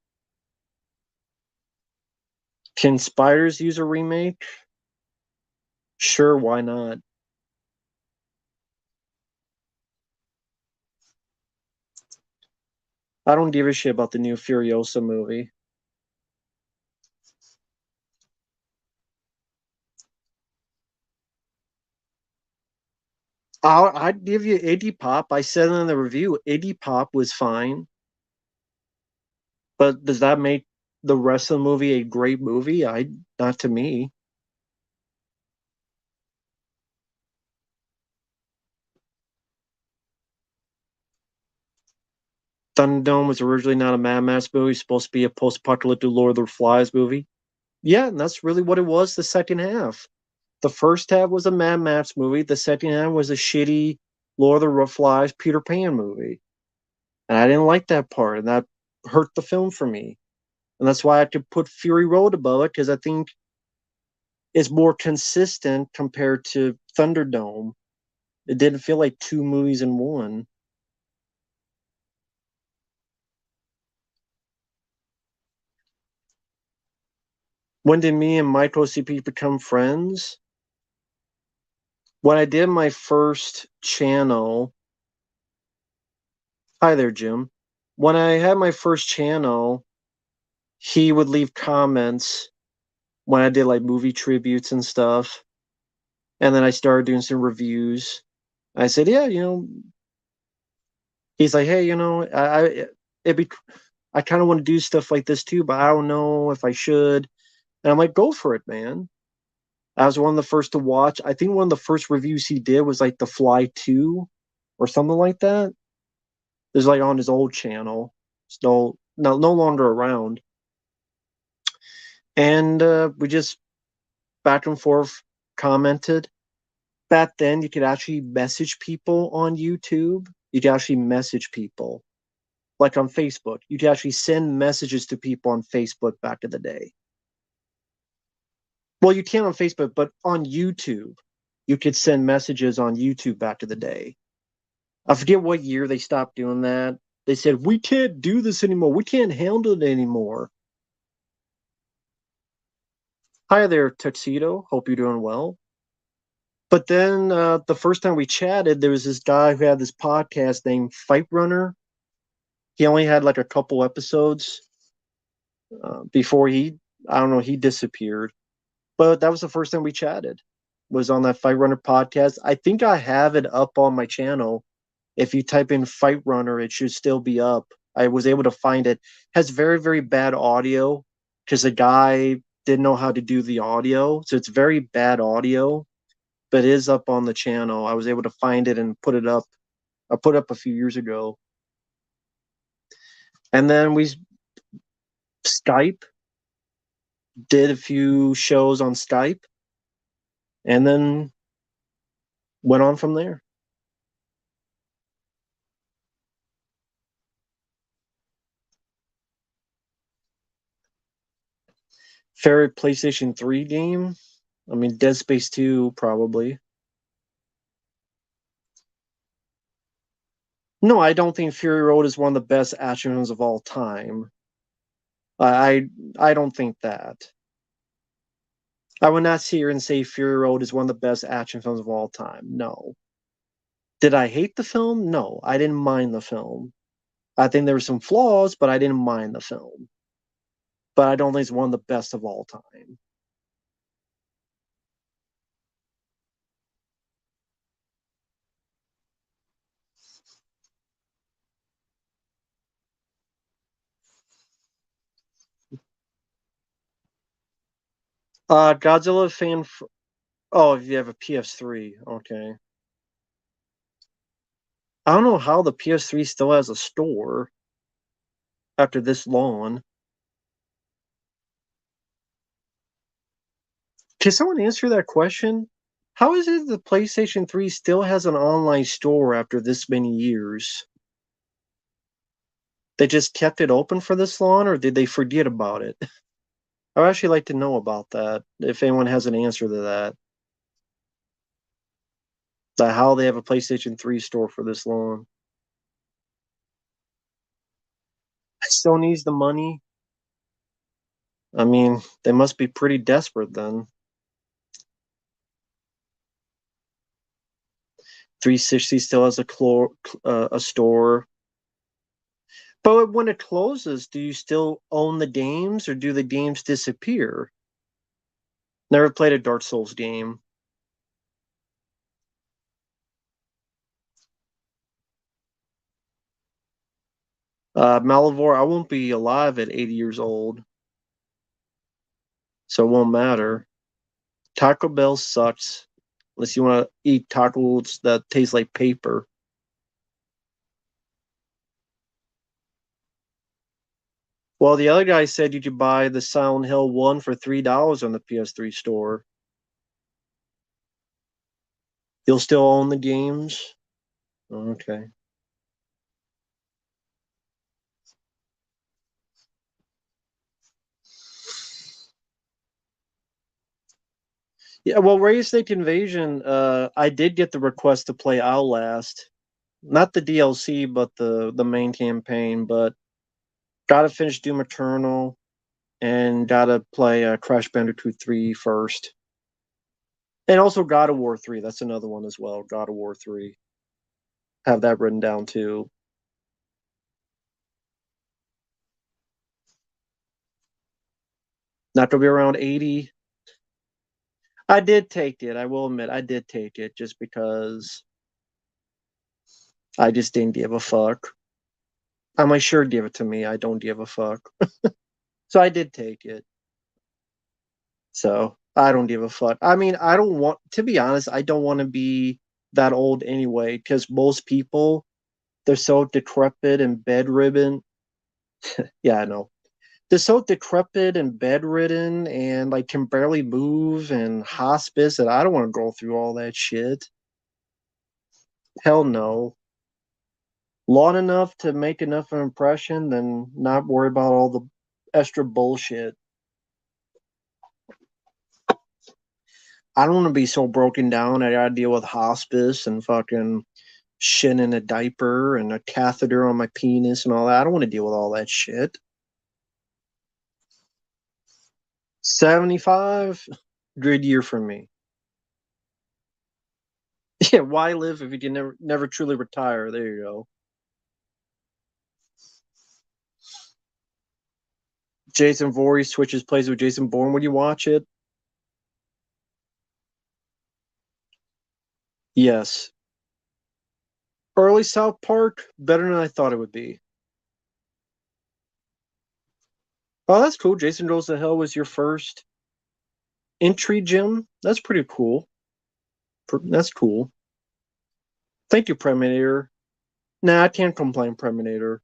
Can Spiders use a remake? Sure, why not? I don't give a shit about the new Furiosa movie. I'd give you Iggy Pop. I said in the review, Iggy Pop was fine, but does that make the rest of the movie a great movie? Not to me. Thunderdome was originally not a Mad Max movie. It's supposed to be a post-apocalyptic Lord of the Flies movie. Yeah, and that's really what it was. The second half. The first half was a Mad Max movie. The second half was a shitty Lord of the Flies Peter Pan movie, and I didn't like that part, and that hurt the film for me. And that's why I could put Fury Road above it because I think it's more consistent compared to Thunderdome. It didn't feel like two movies in one. When did me and Michael CP become friends? When I did my first channel. Hi there, Jim. When I had my first channel, he would leave comments when I did like movie tributes and stuff. And then I started doing some reviews. I said, yeah, he's like, hey, it'd be, I kind of want to do stuff like this too, but I don't know if I should. And I'm like, go for it, man. I was one of the first to watch. I think one of the first reviews he did was like The Fly 2 or something like that. It was like on his old channel. It's no longer around. And we just back and forth commented. Back then, you could actually message people on YouTube. You could actually message people, like on Facebook. You could actually send messages to people on Facebook back in the day. Well, you can on Facebook, but on YouTube, you could send messages on YouTube back in the day. I forget what year they stopped doing that. They said, we can't do this anymore. We can't handle it anymore. Hi there, Tuxedo. Hope you're doing well. But then the first time we chatted, there was this guy who had this podcast named Fight Runner. He only had like a couple episodes before I don't know, he disappeared. But that was the first time we chatted. Was on that Fight Runner podcast. I think I have it up on my channel. If you type in Fight Runner, it should still be up. I was able to find it. Has very, very bad audio because the guy didn't know how to do the audio. So it's very bad audio, but it is up on the channel. I was able to find it and put it up. I put it up a few years ago. And then we Skype. did a few shows on Skype, and then went on from there. Favorite PlayStation 3 game? I mean, Dead Space 2, probably. No, I don't think Fury Road is one of the best action films of all time. I don't think that. I would not sit here and say Fury Road is one of the best action films of all time. No. Did I hate the film? No, I didn't mind the film. I think there were some flaws, but I didn't mind the film. But I don't think it's one of the best of all time. Godzilla fan. Oh, if you have a PS3, okay. I don't know how the PS3 still has a store after this long. Can someone answer that question? How is it the PlayStation 3 still has an online store after this many years? They just kept it open for this long, or did they forget about it? I'd actually like to know about that, if anyone has an answer to that. That how they have a PlayStation 3 store for this long. Still needs the money. I mean, they must be pretty desperate then. 360 still has a store. But when it closes, do you still own the games or do the games disappear? Never played a Dark Souls game. Malivore, I won't be alive at 80 years old, so it won't matter. Taco Bell sucks unless you want to eat tacos that taste like paper. Well, the other guy said you could buy the Silent Hill 1 for $3 on the PS3 store. You'll still own the games? Okay. Yeah, well, Raid Snake Invasion, I did get the request to play Outlast. Not the DLC, but the main campaign, but gotta finish Doom Eternal and gotta play Crash Bandicoot 3 first. And also God of War 3. That's another one as well. God of War 3. Have that written down too. Not to be around 80. I did take it. I will admit, I did take it just because I just didn't give a fuck. I might sure give it to me. I don't give a fuck. So I did take it. So I don't give a fuck. I mean, I don't want, to be honest, I don't want to be that old anyway, because most people, they're so decrepit and bedridden. Yeah, I know. They're so decrepit and bedridden and like can barely move and hospice that I don't want to go through all that shit. Hell no. Long enough to make enough of an impression, then not worry about all the extra bullshit. I don't want to be so broken down. I gotta deal with hospice and fucking shit in a diaper and a catheter on my penis and all that. I don't want to deal with all that shit. 75, good year for me. Yeah, why live if you can never truly retire? There you go. Jason Voorhees switches plays with Jason Bourne. Would you watch it? Yes. Early South Park, better than I thought it would be. Oh, that's cool. Jason Goes to Hell was your first entry, Jim. That's pretty cool. That's cool. Thank you, Preminator. Nah, I can't complain, Preminator.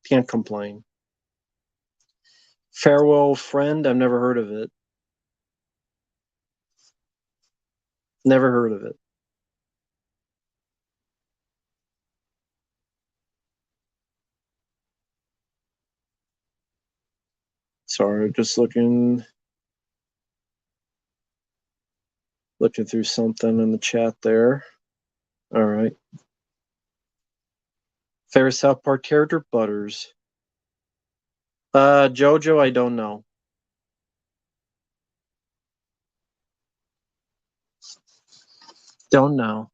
Can't complain. Farewell Friend, I've never heard of it. Never heard of it. Sorry, just looking through something in the chat there. All right. Favorite South Park character, Butters. JoJo, I don't know. Don't know.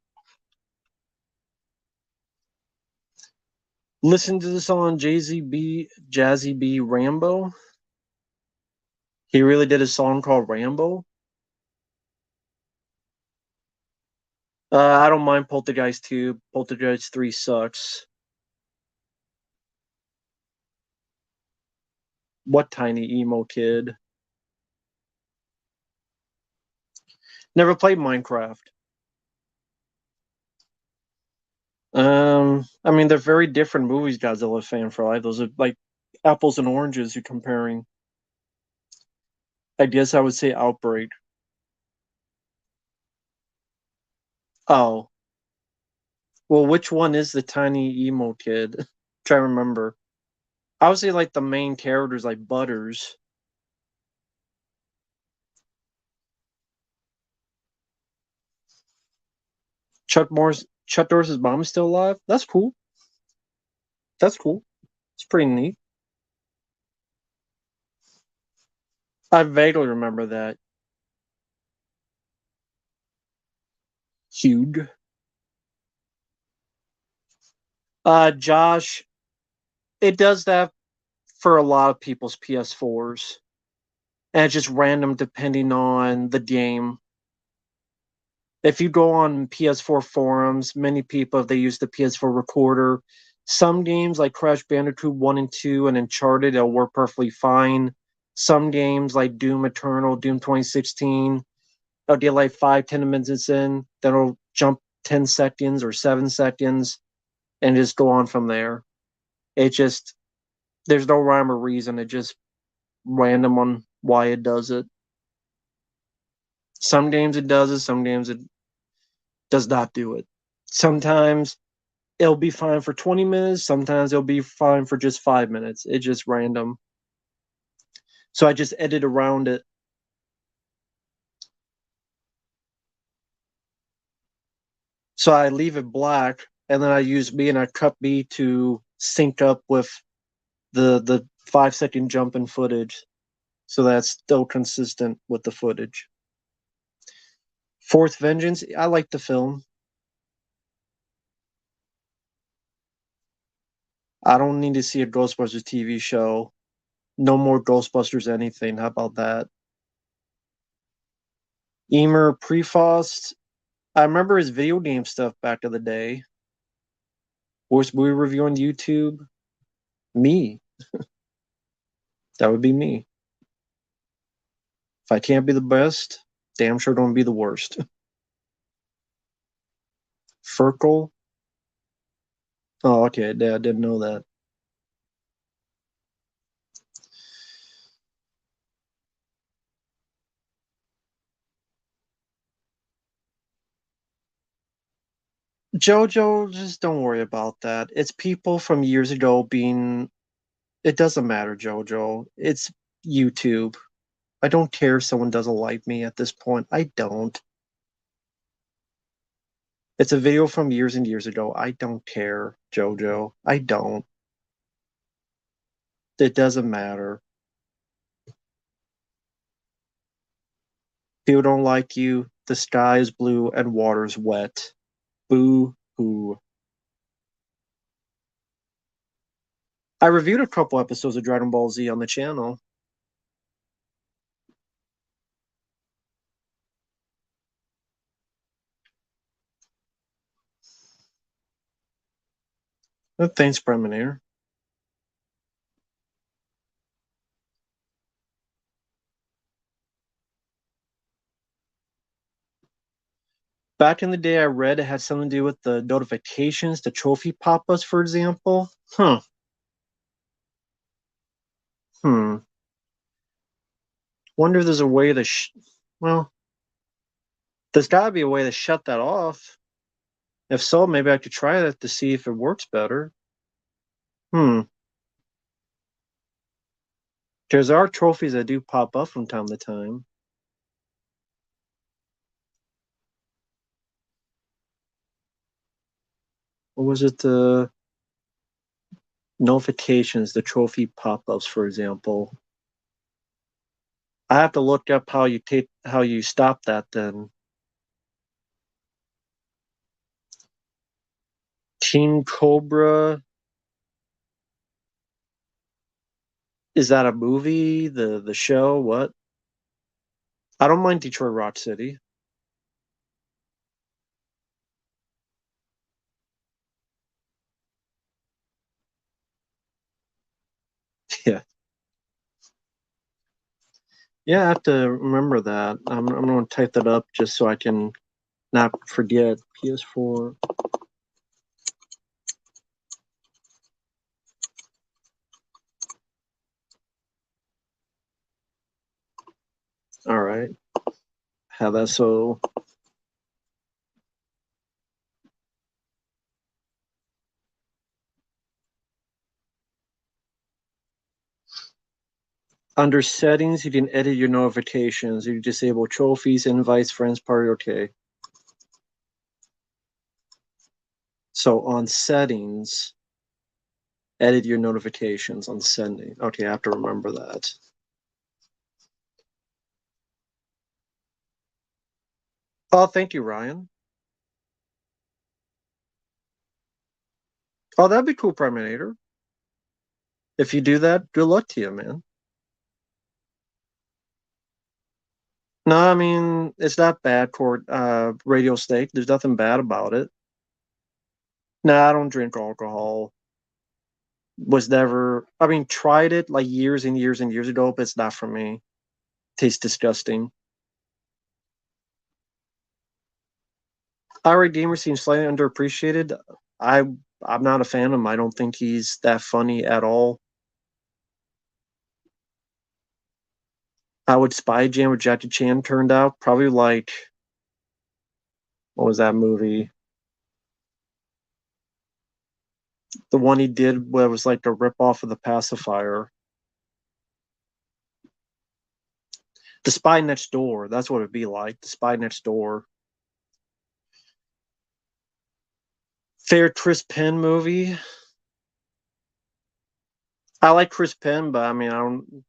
Listen to the song Jazzy B Rambo. He really did a song called Rambo. I don't mind Poltergeist 2. Poltergeist 3 sucks. What tiny emo kid? Never played Minecraft. I mean, they're very different movies, Godzilla fan for life. Those are like apples and oranges you're comparing. I guess I would say Outbreak. Oh, well, which one is the tiny emo kid? Try to remember. I would say like the main characters, like Butters. Chuck Norris's mom is still alive. That's cool. That's cool. It's pretty neat. I vaguely remember that. Huge. Josh, it does that for a lot of people's PS4s, and it's just random depending on the game. If you go on PS4 forums, many people, if they use the PS4 recorder, some games like Crash Bandicoot 1 and 2 and Uncharted, it'll work perfectly fine. Some games like Doom Eternal, Doom 2016, it'll get like 5-10 minutes in, then it'll jump 10 seconds or 7 seconds and just go on from there. It just, there's no rhyme or reason. It just random on why it does it. Some games it does it, some games it does not do it. Sometimes it'll be fine for 20 minutes. Sometimes it'll be fine for just 5 minutes. It's just random. So I just edit around it. So I leave it black, and then I use B and I cut B to sync up with the 5 second jump in footage. So that's still consistent with the footage. Fourth Vengeance, I like the film. I don't need to see a Ghostbusters TV show. No more Ghostbusters anything. How about that? Emer Prefost, I remember his video game stuff back in the day. Worst movie review on YouTube? Me. That would be me. If I can't be the best, damn sure don't be the worst. Furkel? Oh, okay. Yeah, I didn't know that. JoJo, just don't worry about that. It's people from years ago being. It doesn't matter, JoJo. It's YouTube. I don't care if someone doesn't like me at this point. I don't. It's a video from years and years ago. I don't care, JoJo. I don't. It doesn't matter. People don't like you. The sky is blue and water's wet. Boo hoo. I reviewed a couple episodes of Dragon Ball Z on the channel. Thanks, Preminator. Back in the day, I read it had something to do with the notifications, the trophy pop-ups, for example. Hmm. Wonder if there's a way to. Well, there's got to be a way to shut that off. If so, maybe I could try that to see if it works better. Hmm. Because there are trophies that do pop up from time to time. What was it? The notifications, the trophy pop-ups, for example. I have to look up how you stop that then. King Cobra, is that a movie? The show? What? I don't mind Detroit Rock City. Yeah. Yeah, I have to remember that. I'm gonna type that up just so I can not forget. PS4. All right. Have that so under settings, you can edit your notifications. You disable trophies, invites, friends, party. Okay. So on settings, edit your notifications on sending. Okay, I have to remember that. Oh, thank you, Ryan. Oh, that'd be cool, Priminator. If you do that, good luck to you, man. No, I mean it's not bad for radio steak. There's nothing bad about it. No, I don't drink alcohol. Was never. I mean, tried it like years and years and years ago, but it's not for me. Tastes disgusting. Ira Gamer seems slightly underappreciated. I I'm not a fan of him. I don't think he's that funny at all. How would Spy Jam with Jackie Chan turned out? Probably like what was that movie? The one he did where it was like a rip off of the pacifier. The Spy Next Door. That's what it'd be like. The Spy Next Door. Fair Chris Penn movie. I like Chris Penn, but I mean, I don't.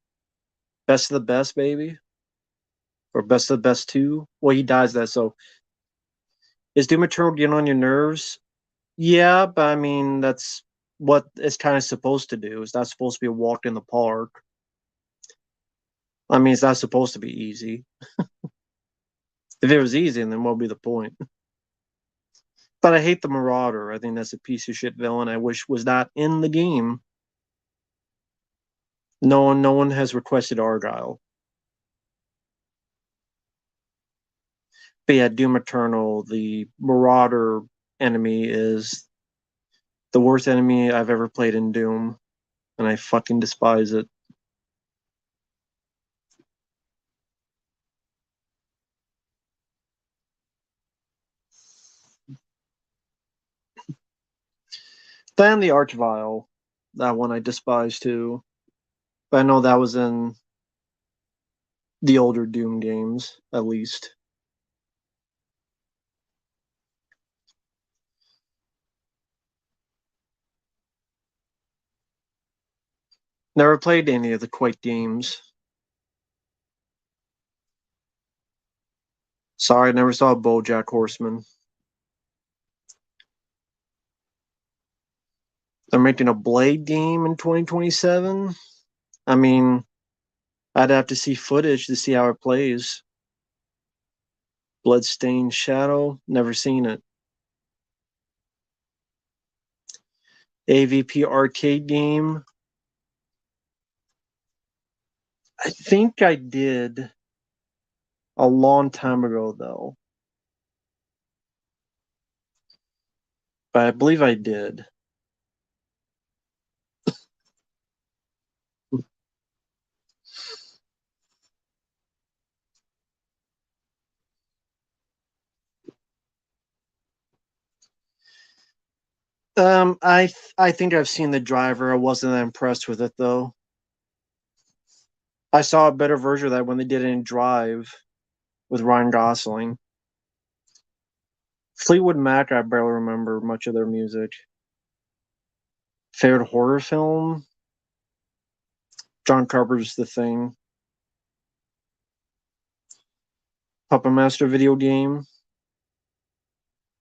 Best of the best, baby, or best of the best two. Well, he dies that. So is Doom Eternal getting on your nerves? Yeah, but I mean, that's what it's kind of supposed to do. It's not supposed to be a walk in the park. I mean, it's not supposed to be easy. If it was easy, then what would be the point? But I hate the Marauder. I think that's a piece of shit villain. I wish was not in the game. No one has requested Argyle. But yeah, Doom Eternal, the Marauder enemy is the worst enemy I've ever played in Doom, and I fucking despise it. Then the Archvile, that one I despise too. But I know that was in the older Doom games, at least. Never played any of the Quake games. Sorry, I never saw BoJack Horseman. They're making a Blade game in 2027. I mean, I'd have to see footage to see how it plays. Bloodstained Shadow, never seen it. AVP arcade game. I think I did a long time ago though, but I believe I did. I think I've seen The Driver. I wasn't that impressed with it though. I saw a better version of that when they did it in Drive with Ryan Gosling. Fleetwood Mac, I barely remember much of their music. Favorite horror film? John Carpenter's The Thing. Puppet Master video game.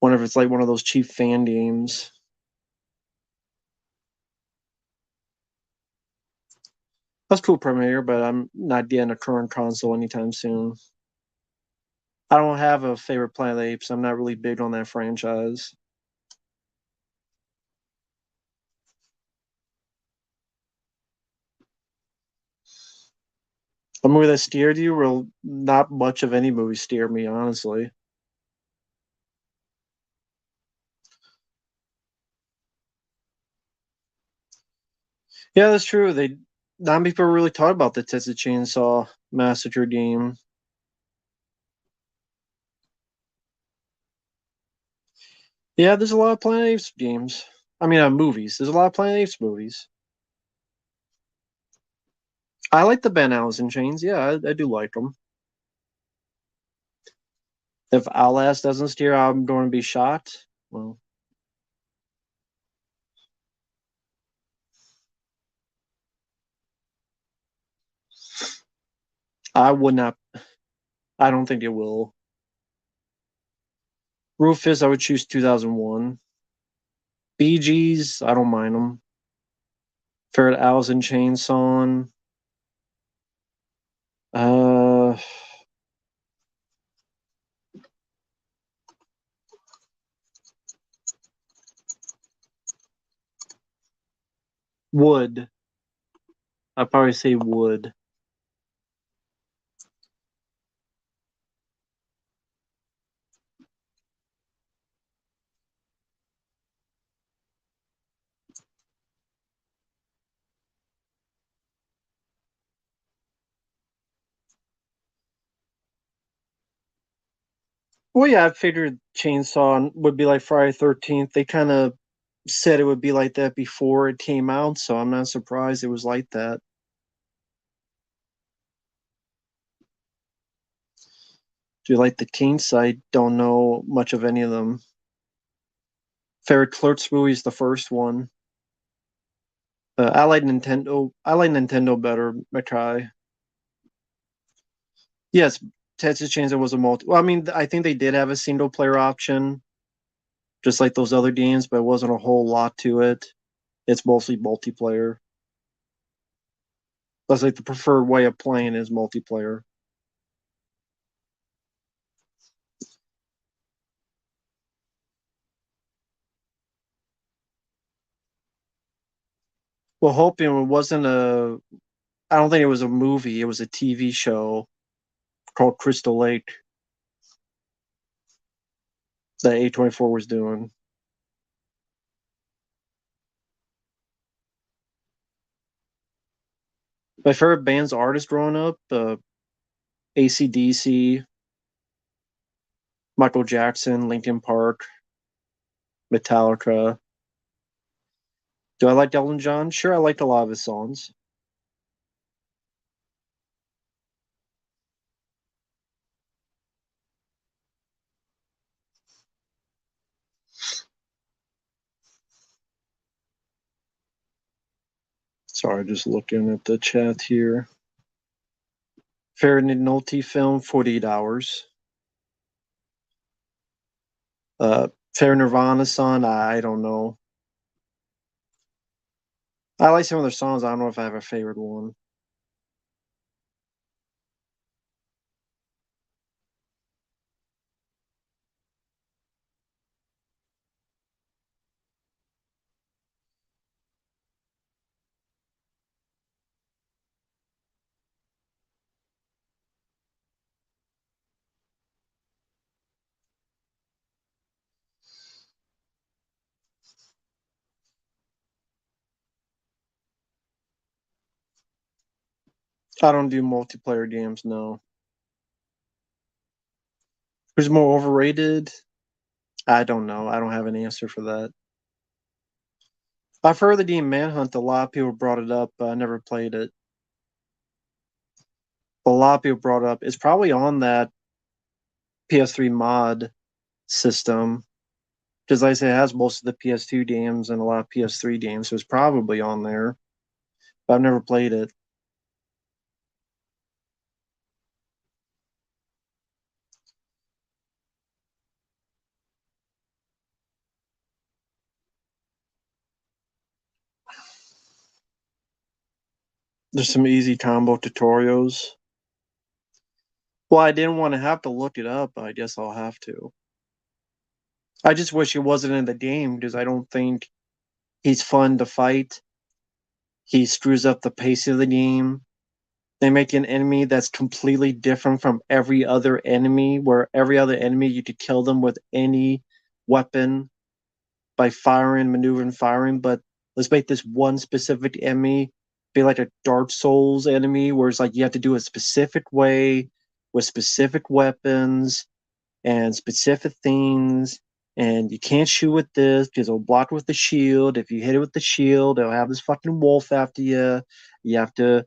Wonder if it's like one of those cheap fan games. That's cool premiere, but I'm not getting a current console anytime soon. I don't have a favorite Planet of the Apes. I'm not really big on that franchise. A movie that steered you? Well, not much of any movie steered me, honestly. Yeah, that's true. They Not many people really talk about the Texas Chainsaw Massacre game. Yeah, there's a lot of Planet of the Apes games. I mean, movies. There's a lot of Planet of the Apes movies. I like the Ben Allison chains. Yeah, I do like them. If Outlast doesn't steer, I'm going to be shocked. Well, I would not. I don't think it will. Rufus, I would choose 2001. Bee Gees, I don't mind them. Favorite Allison chain song. Uh, Wood. I'd probably say Wood. Well, yeah, I figured Chainsaw would be like Friday 13th. They kind of said it would be like that before it came out, so I'm not surprised it was like that. Do you like the Kinks? I don't know much of any of them. Favorite Clerks movie is the first one. I like Nintendo. I like Nintendo better. I try. Yes, Texas Chainsaw was a multi. Well, I mean, I think they did have a single player option, just like those other games, but it wasn't a whole lot to it. It's mostly multiplayer. That's like the preferred way of playing is multiplayer. Well, hoping it wasn't a. I don't think it was a movie. It was a TV show called Crystal Lake that A24 was doing. My favorite band's artist growing up, AC/DC, Michael Jackson, Linkin Park, Metallica. Do I like Elton John? Sure, I liked a lot of his songs. Sorry, just looking at the chat here. Favorite Nolte film, 48 Hours. Favorite Nirvana song, I don't know. I like some of their songs. I don't know if I have a favorite one. I don't do multiplayer games, no. Who's more overrated? I don't know. I don't have an answer for that. I've heard the game Manhunt. A lot of people brought it up, but I never played it. A lot of people brought it up. It's probably on that PS3 mod system because, like I say, it has most of the PS2 games and a lot of PS3 games, so it's probably on there. But I've never played it. There's some easy combo tutorials. Well, I didn't want to have to look it up, but I guess I'll have to. I just wish it wasn't in the game because I don't think he's fun to fight. He screws up the pace of the game. They make an enemy that's completely different from every other enemy, where every other enemy you could kill them with any weapon by firing, maneuvering, firing. But let's make this one specific enemy be like a Dark Souls enemy, where it's like you have to do it a specific way with specific weapons and specific things. And you can't shoot with this because it'll block with the shield. If you hit it with the shield, it'll have this fucking wolf after you. You have to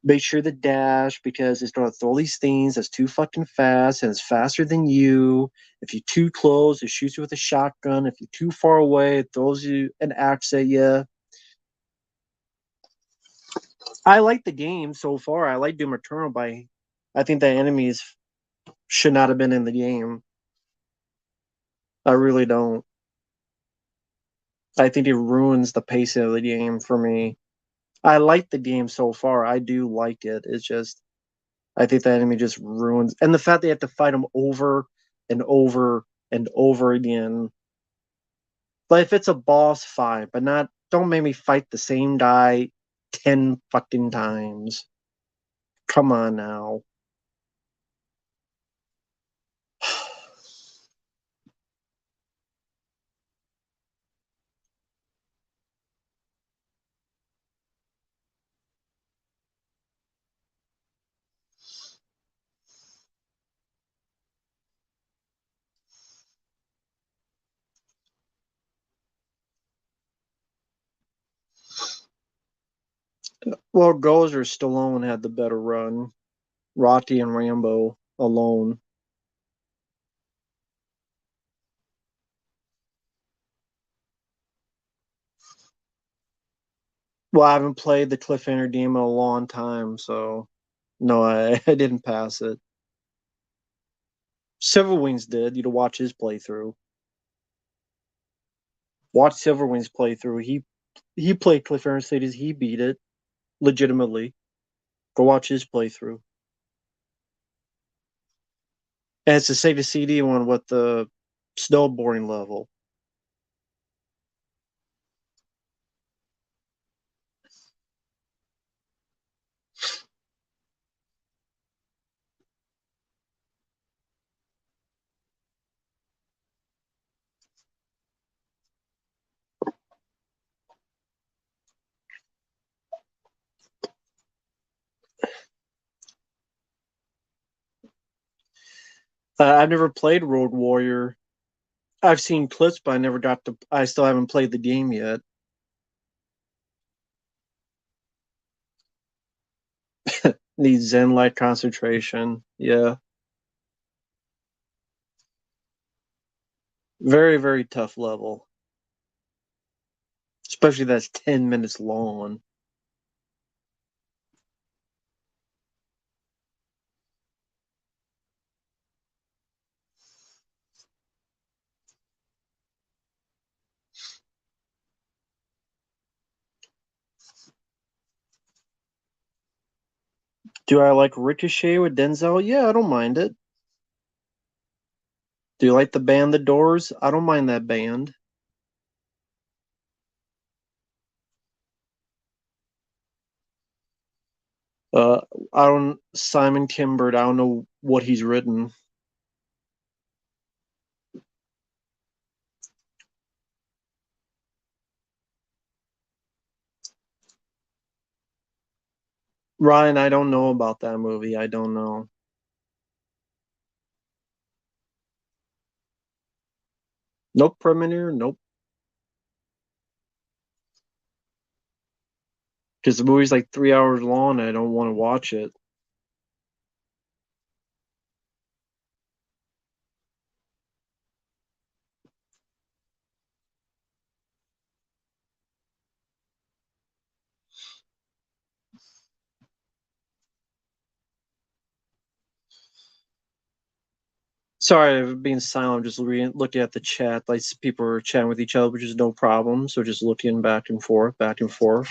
make sure to dash because it's gonna throw these things that's too fucking fast and it's faster than you. If you're too close, it shoots you with a shotgun. If you're too far away, it throws you an axe at you. I like the game so far. I like Doom Eternal, but I think the enemies should not have been in the game. I really don't. I think it ruins the pace of the game for me. I like the game so far. I do like it. It's just I think the enemy just ruins, and the fact they have to fight them over and over and over again. But if it's a boss fight, but not, don't make me fight the same guy 10 fucking times. Come on now. Well, Gozer Stallone had the better run. Rocky and Rambo alone. Well, I haven't played the Cliffhanger game in a long time, so no, I didn't pass it. Silverwings did. You'd watch his playthrough. Watch Silverwings playthrough. He played Cliffhanger Cities. He beat it legitimately. Go watch his playthrough. And it's the Sega CD one with the snowboarding level. I've never played Road Warrior. I've seen clips, but I never got to. I still haven't played the game yet. Needs Zen like concentration. Yeah, very very tough level, especially that's 10 minutes long. Do I like Ricochet with Denzel? Yeah, I don't mind it. Do you like the band The Doors? I don't mind that band. Uh, I don't Simon Kimbert. I don't know what he's written. Ryan, I don't know about that movie. I don't know. Nope, Premiere. Nope. because the movie's like 3 hours long and I don't want to watch it. Sorry, I've been silent. Just looking at the chat. Like people are chatting with each other, which is no problem. So just looking back and forth, back and forth.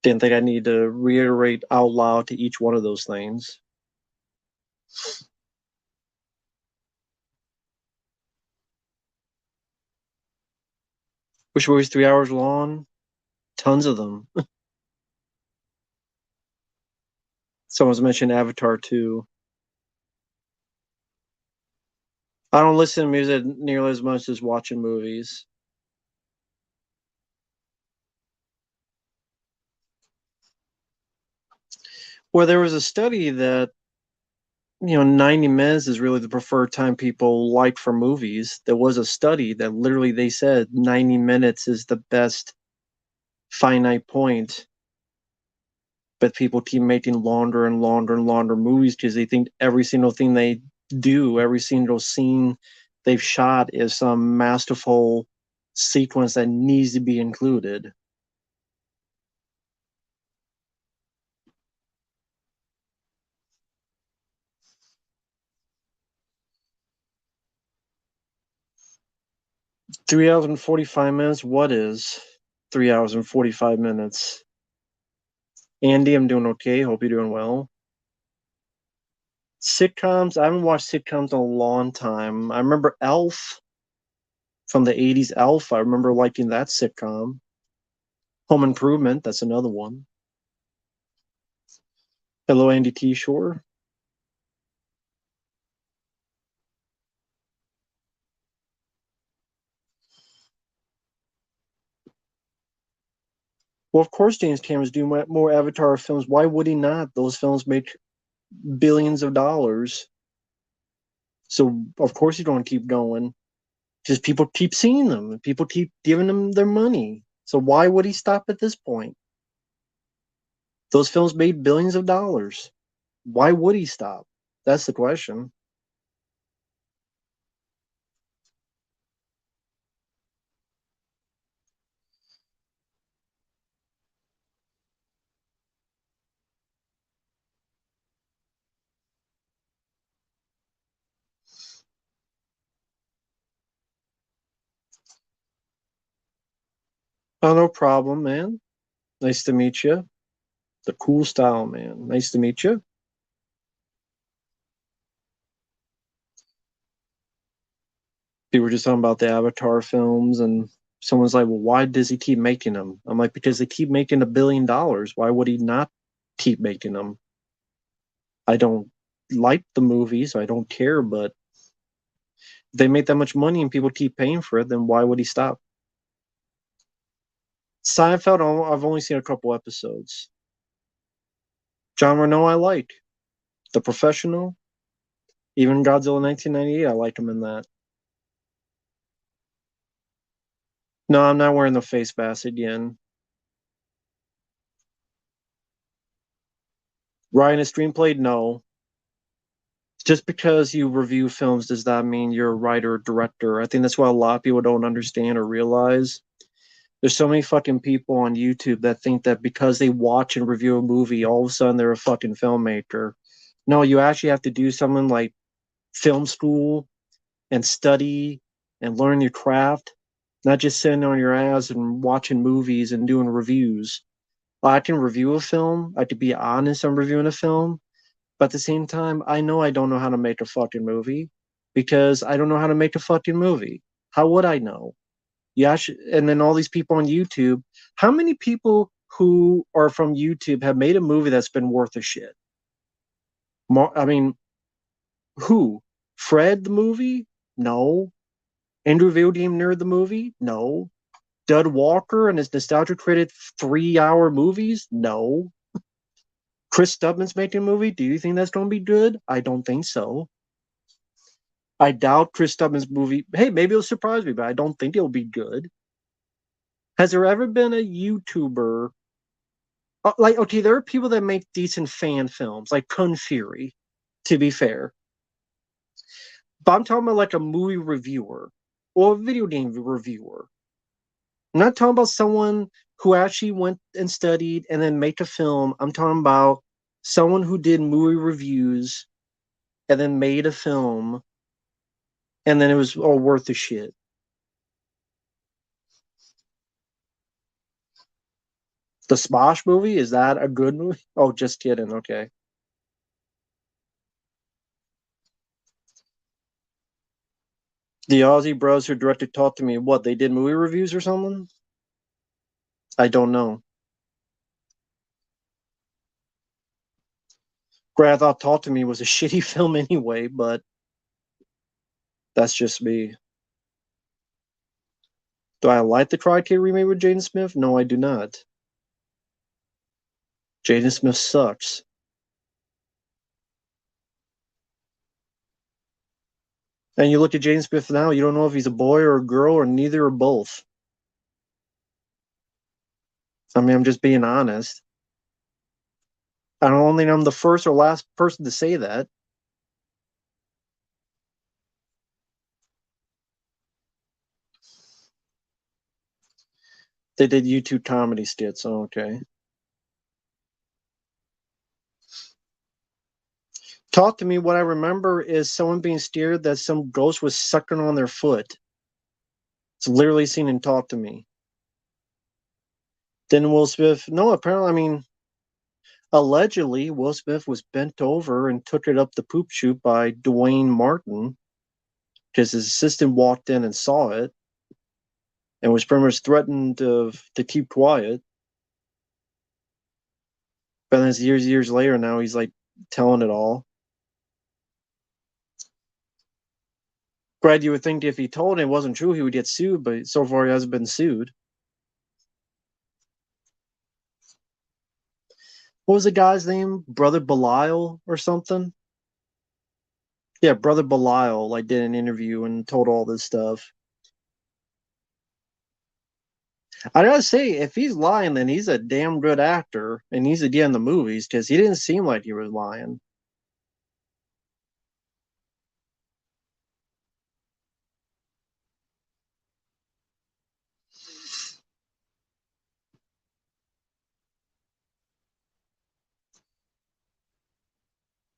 Didn't think I need to reiterate out loud to each one of those things. Which movie's 3 hours long? Tons of them. Someone's mentioned Avatar 2. I don't listen to music nearly as much as watching movies. Well, there was a study that 90 minutes is really the preferred time people like for movies. There was a study that literally they said 90 minutes is the best finite point, but people keep making longer and longer and longer movies because they think every single thing they do, every single scene they've shot is some masterful sequence that needs to be included. $3 and 45 minutes. What is 3 hours and 45 minutes? Andy, I'm doing okay. Hope you're doing well. Sitcoms. I haven't watched sitcoms in a long time. I remember Elf from the 80s. Elf. I remember liking that sitcom. Home Improvement. That's another one. Hello, Andy T. Shore. Well, of course, James Cameron's doing more Avatar films. Why would he not? Those films make billions of dollars. So, of course, he's going to keep going. Just people keep seeing them and people keep giving them their money. So, why would he stop at this point? Those films made billions of dollars. Why would he stop? That's the question. Oh, no problem, man. Nice to meet you. The cool style, man. Nice to meet you. People were just talking about the Avatar films, and someone's like, well, why does he keep making them? I'm like, because they keep making $1 billion. Why would he not keep making them? I don't like the movie, so I don't care, but if they make that much money and people keep paying for it, then why would he stop? Seinfeld, I've only seen a couple episodes. John Reno, I like. The Professional, even Godzilla 1998, I like him in that. No, I'm not wearing the face mask again. Writing a screenplay? No. Just because you review films does not mean you're a writer or director. I think that's what a lot of people don't understand or realize. There's so many fucking people on YouTube that think that because they watch and review a movie, all of a sudden they're a fucking filmmaker. No, you actually have to do something like film school and study and learn your craft, not just sitting on your ass and watching movies and doing reviews. I can review a film. I could be honest on reviewing a film, but at the same time, I know I don't know how to make a fucking movie because I don't know how to make a fucking movie. How would I know? Yeah, and then all these people on YouTube. How many people who are from YouTube have made a movie that's been worth a shit? I mean, who? Fred the movie? No. Andrew Video Game Nerd the movie? No. Dud Walker and his nostalgia created 3 hour movies? No. Chris Stubman's making a movie. Do you think that's going to be good? I don't think so. I doubt Chris Stubman's movie. Hey, maybe it'll surprise me, but I don't think it'll be good. Has there ever been a YouTuber Like, okay, there are people that make decent fan films, like Kun Fury, to be fair. But I'm talking about like a movie reviewer or a video game reviewer. I'm not talking about someone who actually went and studied and then make a film. I'm talking about someone who did movie reviews and then made a film and then it was all worth the shit. The Smosh movie, is that a good movie? Oh, just kidding. Okay. The Aussie bros who directed Talk to Me, what, they did movie reviews or something? I don't know. Grad thought Talk to Me was a shitty film anyway, but that's just me. Do I like the Karate Kid remake with Jaden Smith? No, I do not. Jaden Smith sucks. And you look at Jaden Smith now, you don't know if he's a boy or a girl or neither or both. I mean, I'm just being honest. I don't think I'm the first or last person to say that. They did YouTube comedy skits. Oh, okay. Talk to Me. What I remember is someone being scared that some ghost was sucking on their foot. It's literally seen in Talk to Me. Then Will Smith. No, apparently, I mean, allegedly, Will Smith was bent over and took it up the poop chute by Dwayne Martin because his assistant walked in and saw it and was pretty much threatened to keep quiet. But then years later, now he's like telling it all. Brad, you would think if he told it wasn't true, he would get sued, but so far he hasn't been sued. What was the guy's name? Brother Belial or something? Yeah, Brother Belial like did an interview and told all this stuff. I gotta say, if he's lying, then he's a damn good actor and he's again in the movies because he didn't seem like he was lying.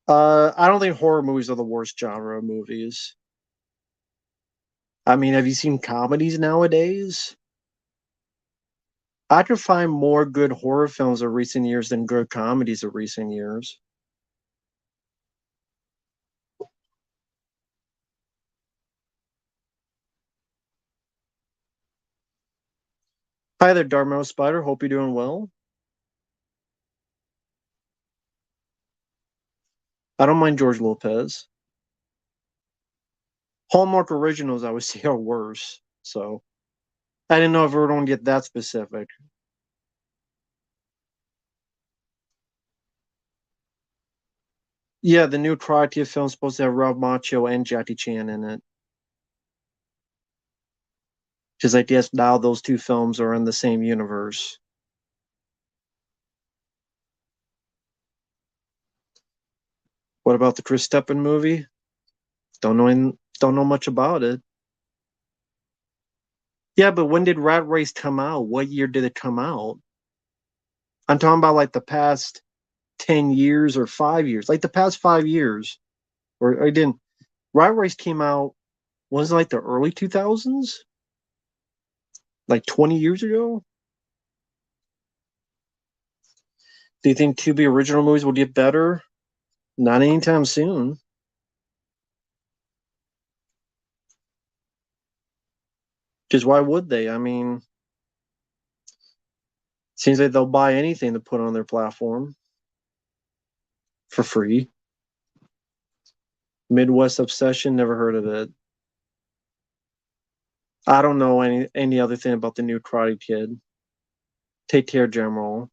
I don't think horror movies are the worst genre of movies. I mean, have you seen comedies nowadays? I could find more good horror films of recent years than good comedies of recent years. Hi there, Darmo Spider. Hope you're doing well. I don't mind George Lopez. Hallmark originals, I would say, are worse. So I didn't know if we were going to get that specific. Yeah, the new Karate film is supposed to have Rob Macho and Jackie Chan in it. Because I guess now those two films are in the same universe. What about the Chris Steppen movie? Don't know much about it. Yeah, but when did Rat Race come out? What year did it come out? I'm talking about like the past 10 years or 5 years, like the past 5 years. Or I didn't. Rat Race came out was it like the early 2000s, like 20 years ago. Do you think Tubi original movies will get better? Not anytime soon. Because why would they? I mean, seems like they'll buy anything to put on their platform for free. Midwest Obsession, never heard of it. I don't know any other thing about the new Karate Kid. Take care, General.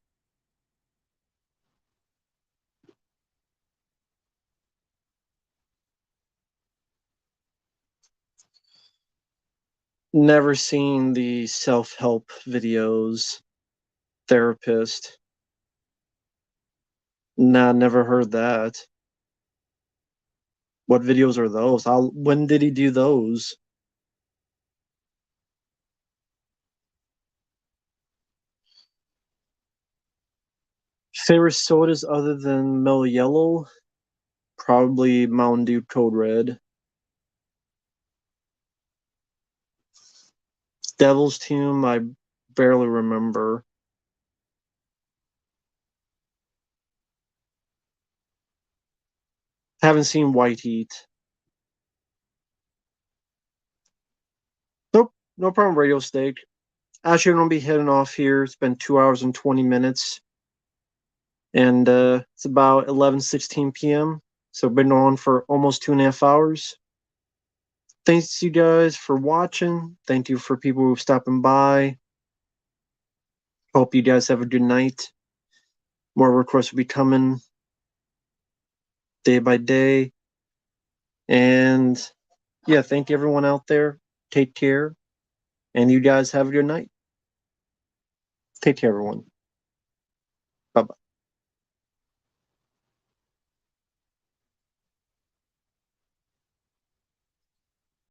Never seen the self help videos. Therapist. Nah, never heard that. What videos are those? When did he do those? Favorite sodas other than Mellow Yellow? Probably Mountain Dew Code Red. Devil's Tomb, I barely remember. Haven't seen White Heat. Nope, no problem, Radio Steak. Actually, I'm gonna be heading off here. It's been 2 hours and 20 minutes, and it's about 11:16 p.m. So I've been on for almost 2.5 hours. Thanks you guys for watching. Thank you for people who stopping by. Hope you guys have a good night. More requests will be coming day by day. And yeah, thank you everyone out there. Take care. And you guys have a good night. Take care, everyone. Bye bye.